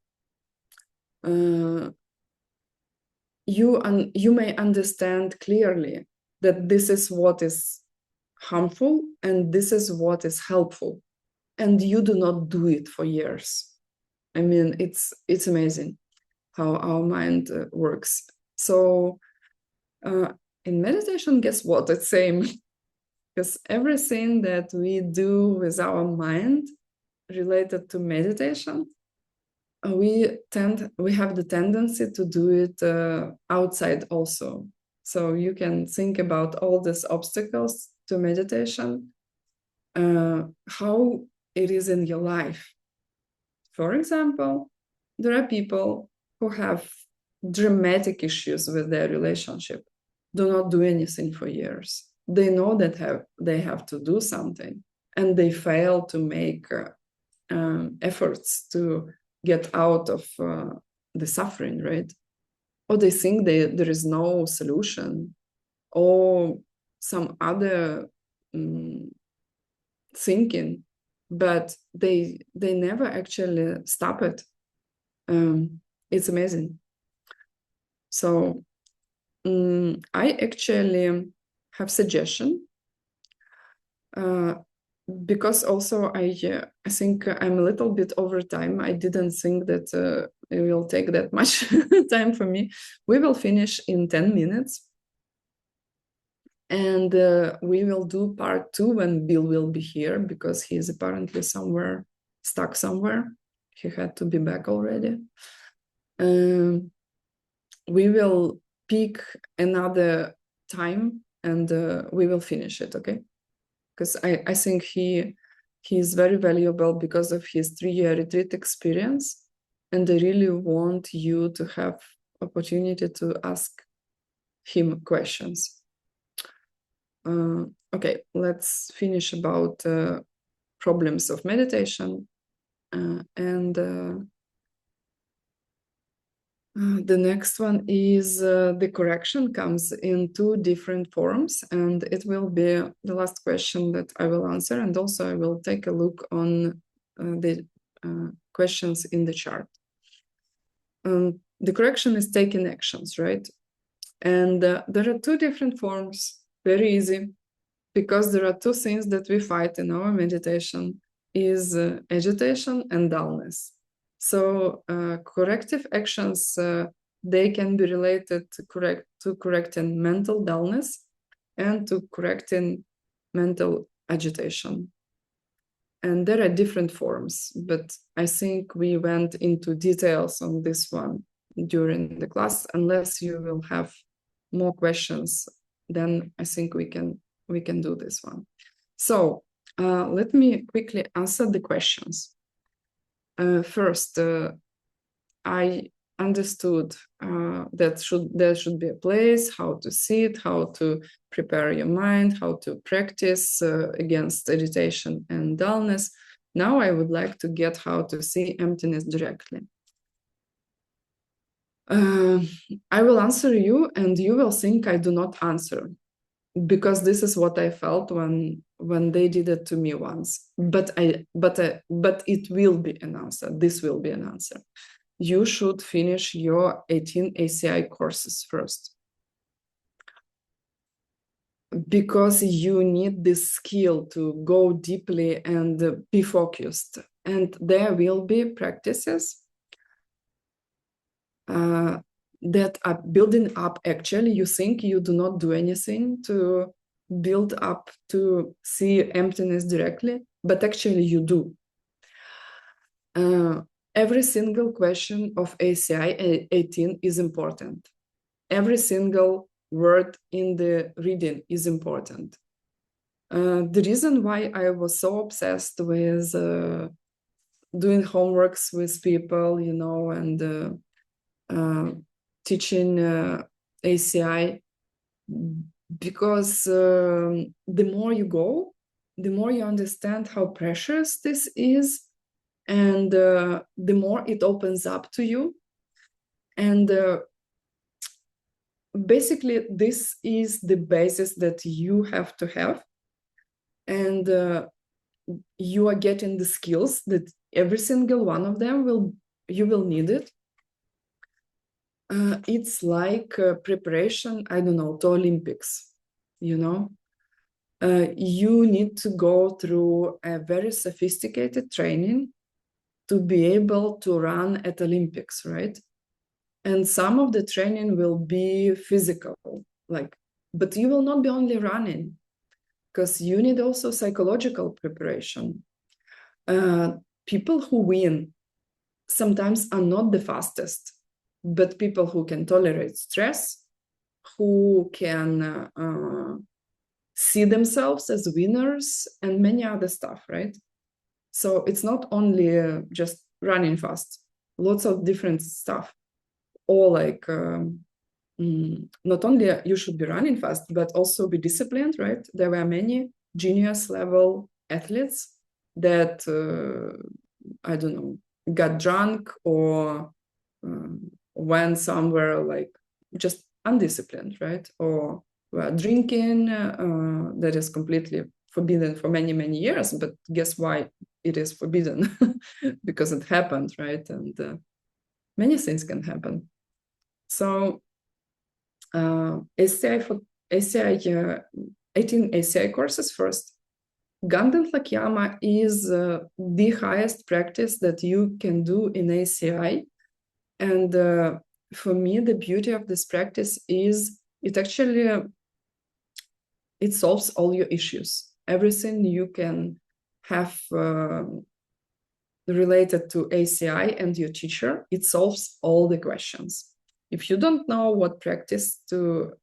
you may understand clearly that this is what is harmful and this is what is helpful, and you do not do it for years. I mean, it's amazing how our mind works. So in meditation, guess what? It's same. Because everything that we do with our mind related to meditation, we have the tendency to do it outside also. So you can think about all these obstacles to meditation, how it is in your life. For example, there are people who have dramatic issues with their relationship, do not do anything for years. They know that they have to do something, and they fail to make efforts to get out of the suffering, right? Or they think there is no solution, or some other thinking, but they never actually stop it. It's amazing. So I actually have suggestion, because also I think I'm a little bit over time. I didn't think that it will take that much time for me. We will finish in 10 minutes. And we will do part 2 when Bill will be here, because he is apparently stuck somewhere. He had to be back already. We will pick another time and we will finish it, okay? Because I think he is very valuable because of his 3-year retreat experience, and I really want you to have opportunity to ask him questions. Okay, let's finish about problems of meditation, and the next one is the correction comes in 2 different forms, and it will be the last question that I will answer, and also I will take a look on the questions in the chart. The correction is taking actions, right? And there are 2 different forms, very easy, because there are 2 things that we fight in our meditation, is agitation and dullness. So corrective actions, they can be related to correcting mental dullness and to correcting mental agitation. And there are different forms, but I think we went into details on this one during the class. Unless you will have more questions, then I think we can do this one. So let me quickly answer the questions. first, I understood that there should be a place, how to sit, how to prepare your mind, how to practice against agitation and dullness. Now I would like to get how to see emptiness directly. I will answer you, and you will think I do not answer, because this is what I felt when they did it to me once. But it will be an answer. This will be an answer. You should finish your 18 ACI courses first, because you need this skill to go deeply and be focused. And there will be practices that are building up. Actually, you think you do not do anything to build up to see emptiness directly, but actually you do. Every single question of ACI 18 is important. Every single word in the reading is important. The reason why I was so obsessed with doing homeworks with people, you know, and teaching ACI, because the more you go, the more you understand how precious this is, and the more it opens up to you. And basically, this is the basis that you have to have. And you are getting the skills that every single one of them you will need it. It's like preparation, I don't know, to Olympics, you know. You need to go through a very sophisticated training to be able to run at Olympics, right? And some of the training will be physical, but you will not be only running, because you need also psychological preparation. People who win sometimes are not the fastest, but people who can tolerate stress, who can see themselves as winners, and many other stuff, right? So it's not only just running fast, lots of different stuff. Or not only you should be running fast, but also be disciplined, right? There were many genius level athletes that, I don't know, got drunk or went somewhere like just undisciplined, right? Or were drinking, that is completely forbidden for many, many years. But guess why it is forbidden? Because it happened, right? And many things can happen. So ACI 18 ACI courses first. Ganden Lakyama is the highest practice that you can do in ACI. And for me, the beauty of this practice is it actually, it solves all your issues. Everything you can have related to ACI and your teacher, it solves all the questions. If you don't know what practice to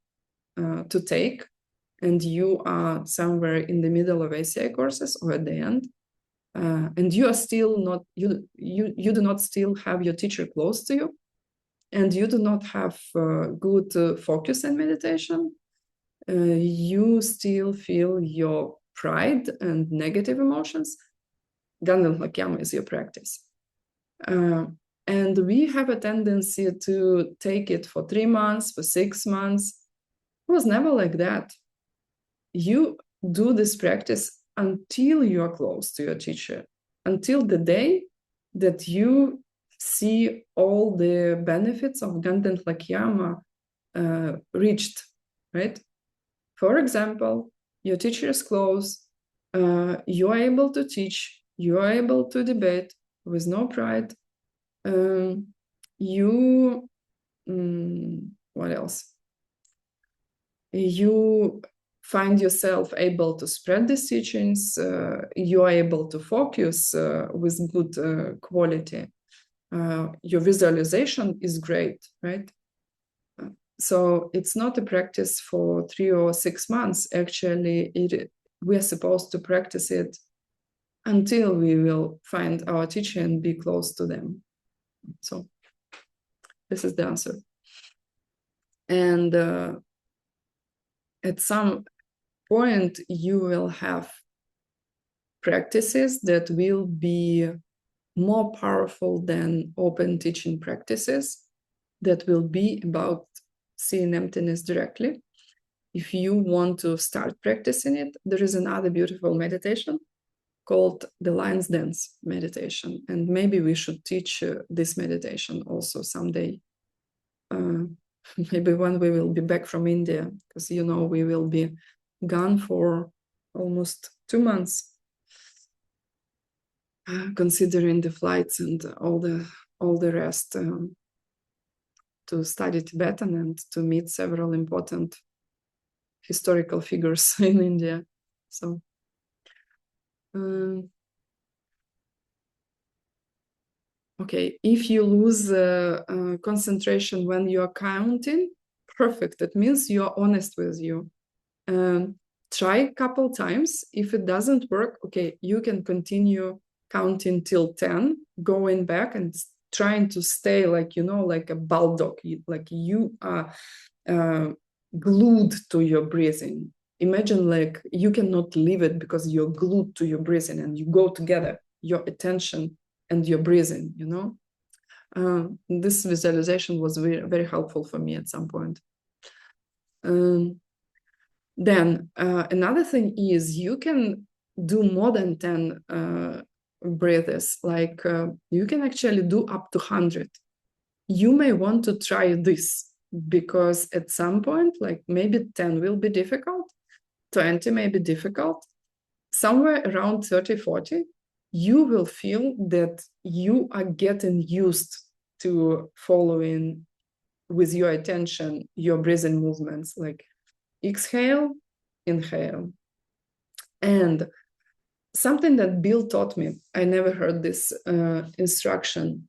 take, and you are somewhere in the middle of ACI courses or at the end, and you are still not, you do not still have your teacher close to you, and you do not have good focus and meditation, you still feel your pride and negative emotions, Ganden Lakyama is your practice. And we have a tendency to take it for 3 months, for 6 months. It was never like that. You do this practice until you are close to your teacher, until the day that you see all the benefits of Ganden Lakyama reached, right? For example, your teacher is close, you are able to teach, you are able to debate with no pride. What else? You find yourself able to spread these teachings, you are able to focus with good quality. Your visualization is great, right? So it's not a practice for 3 or 6 months. Actually, we are supposed to practice it until we will find our teacher and be close to them. So this is the answer. And at some point, you will have practices that will be more powerful than open teaching practices, that will be about seeing emptiness directly. If you want to start practicing it, there is another beautiful meditation called the lion's dance meditation. And maybe we should teach this meditation also someday. Maybe when we will be back from India, because we will be gone for almost 2 months, considering the flights and all the rest, to study Tibetan and to meet several important historical figures in India. So okay, if you lose concentration when you are counting, perfect. That means you are honest with you. Try a couple times. If it doesn't work, okay, you can continue counting till 10, going back and trying to stay like a bulldog, like you are glued to your breathing. Imagine like you cannot leave it because you're glued to your breathing, and you go together, your attention and your breathing, this visualization was very, very helpful for me at some point. Then another thing is you can do more than 10 breaths. Like you can actually do up to 100. You may want to try this, because at some point, like maybe 10 will be difficult, 20 may be difficult, somewhere around 30, 40, you will feel that you are getting used to following with your attention your breathing movements, like exhale, inhale. And something that Bill taught me, I never heard this instruction: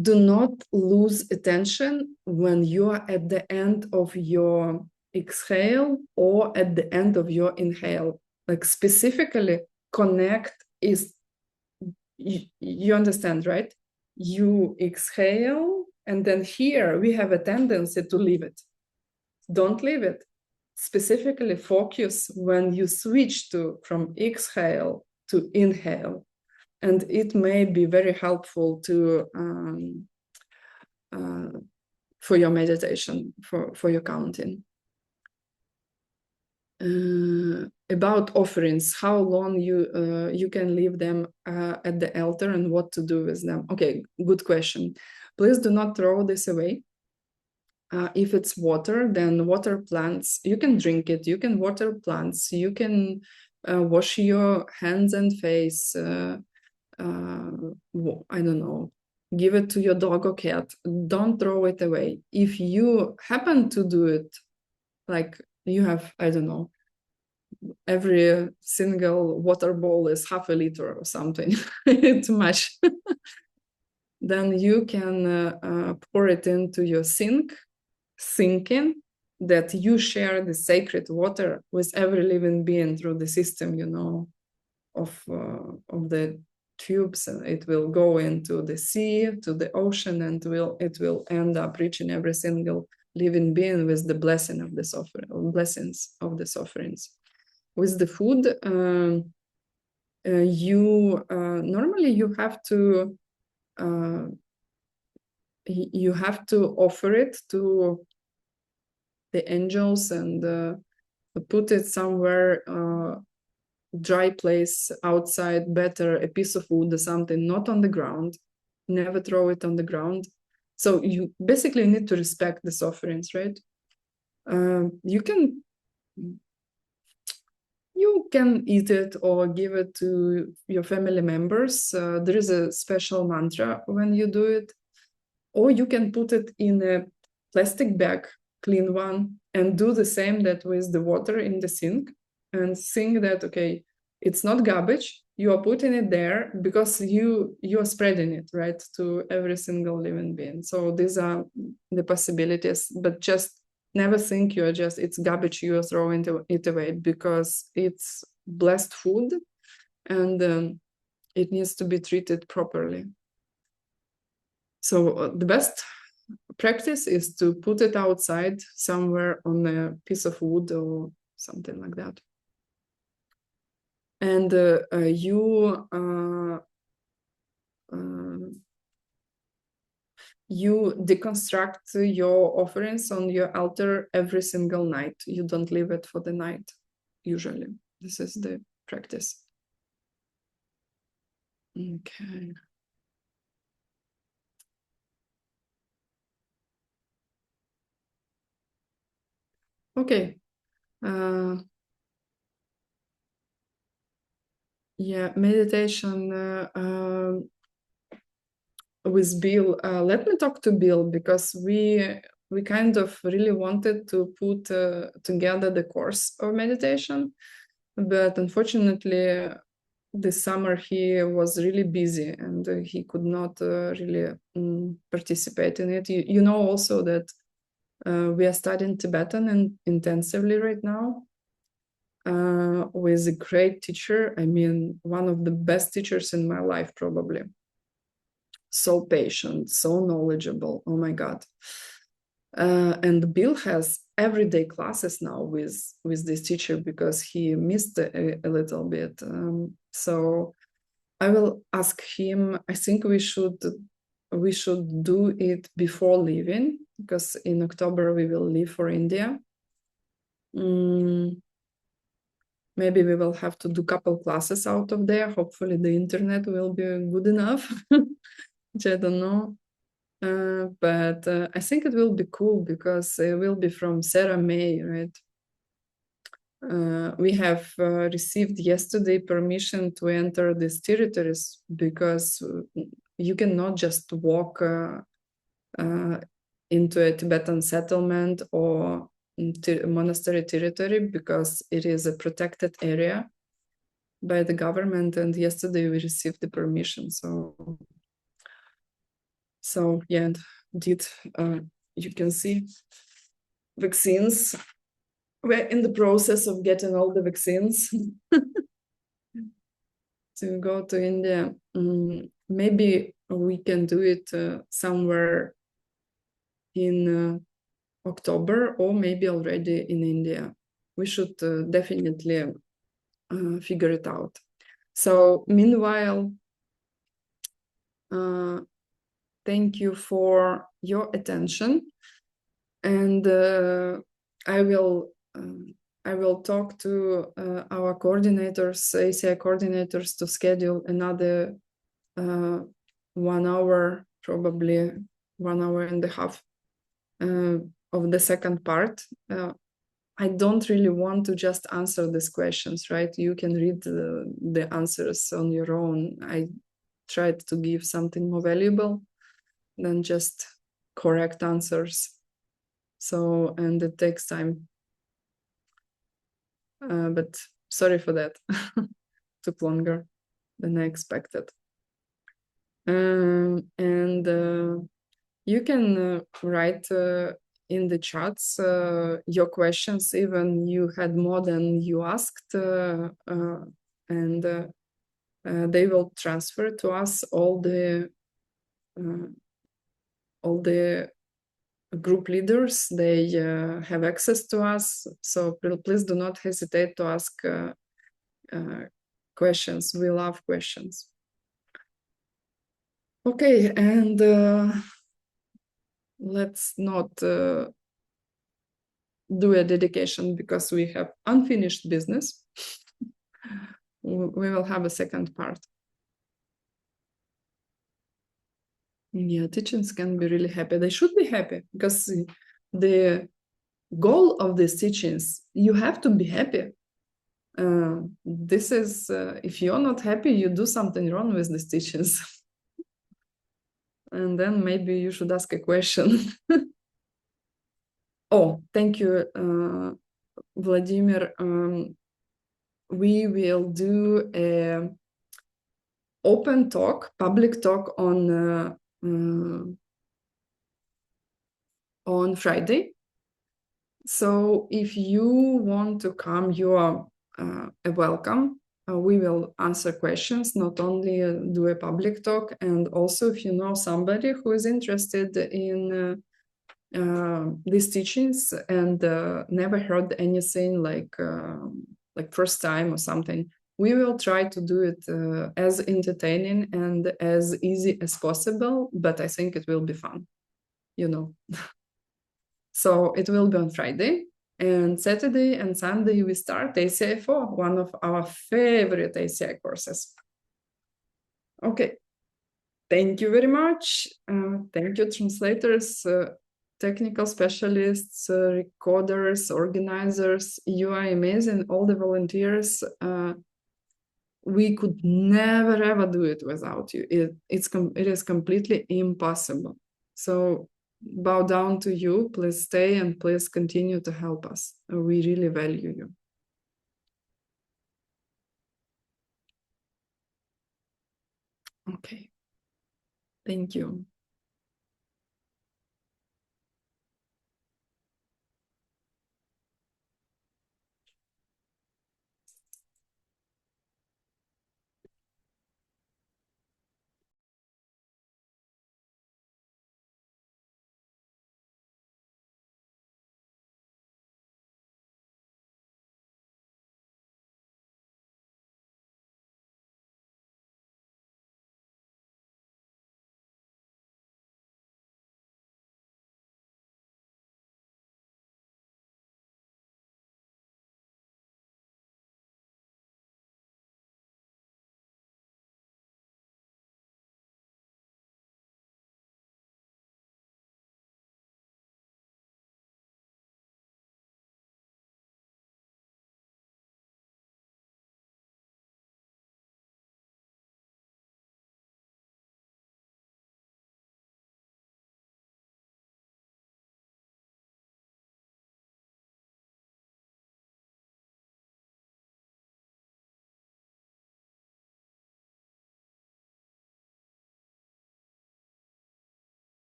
do not lose attention when you are at the end of your exhale or at the end of your inhale. Like specifically connect is, you understand, right? You exhale, and then here we have a tendency to leave it. Don't leave it. Specifically focus when you switch from exhale to inhale. And it may be very helpful for your meditation, for your counting. About offerings, how long you can leave them at the altar and what to do with them. Okay, good question. Please do not throw this away. If it's water, then water plants, you can drink it, you can water plants, you can wash your hands and face, I don't know, give it to your dog or cat. Don't throw it away. If you happen to do it, like you have, I don't know, every single water bowl is half a liter or something, too much, then you can pour it into your sink, thinking that you share the sacred water with every living being through the system, of the tubes, and it will go into the sea, to the ocean, and it will end up reaching every single living being with the blessing of the blessings of the offerings. With the food, normally you have to offer it to the angels and put it somewhere, dry place outside, better a piece of wood or something, not on the ground. Never throw it on the ground. So you basically need to respect the offerings, right? You can eat it or give it to your family members. There is a special mantra when you do it. Or you can put it in a plastic bag, clean one, and do the same that with the water in the sink, and think that, okay, it's not garbage. You are putting it there because you are spreading it, right, to every single living being. So these are the possibilities, but just never think it's garbage, you are throwing it away, because it's blessed food. and it needs to be treated properly. So the best practice is to put it outside somewhere on a piece of wood or something like that. And you deconstruct your offerings on your altar every single night. You don't leave it for the night, usually. This is the practice. Okay. Okay. Yeah, meditation with Bill. Let me talk to Bill, because we kind of really wanted to put together the course of meditation, but unfortunately this summer he was really busy and he could not really participate in it. You know also that we are studying Tibetan intensively right now with a great teacher. I mean, one of the best teachers in my life, probably. So patient, so knowledgeable. Oh my God. And Bill has everyday classes now with this teacher because he missed a little bit. So I will ask him. I think we should do it before leaving, because in October we will leave for India. Maybe we will have to do a couple classes out of there. Hopefully the internet will be good enough, which I don't know. But I think it will be cool because it will be from Sarah May, right? We have received yesterday permission to enter these territories because you cannot just walk into a Tibetan settlement or monastery territory because it is a protected area by the government. And yesterday we received the permission. So yeah, did you can see vaccines. We're in the process of getting all the vaccines to go to India. Maybe we can do it somewhere in October, or maybe already in India. We should definitely figure it out. So meanwhile, thank you for your attention, and I will talk to our coordinators, ACI coordinators, to schedule another 1 hour, probably 1 hour and a half of the second part. I don't really want to just answer these questions, right? You can read the answers on your own. I tried to give something more valuable than just correct answers. So, and it takes time. But sorry for that. Took longer than I expected. And you can write in the chats your questions, even you had more than you asked, and they will transfer to us all the group leaders. They have access to us, so please do not hesitate to ask questions. We love questions. Okay, and let's not do a dedication because we have unfinished business. We will have a second part. Yeah, teachings can be really happy. They should be happy because the goal of these teachings, you have to be happy. This is, if you're not happy, you do something wrong with these teachings. And then maybe you should ask a question. Oh, thank you, Vladimir. We will do a open talk, public talk on Friday. So if you want to come, you are welcome. we will answer questions, not only do a public talk. And also, if you know somebody who is interested in these teachings and never heard anything like first time or something, we will try to do it as entertaining and as easy as possible, but I think it will be fun, you know. So it will be on Friday, and Saturday and Sunday we start ACI 4, one of our favorite ACI courses. Okay, thank you very much. Thank you, translators, technical specialists, recorders, organizers. You are amazing, all the volunteers. We could never ever do it without you. It is completely impossible. So bow down to you. Please stay and please continue to help us. We really value you. Okay. Thank you.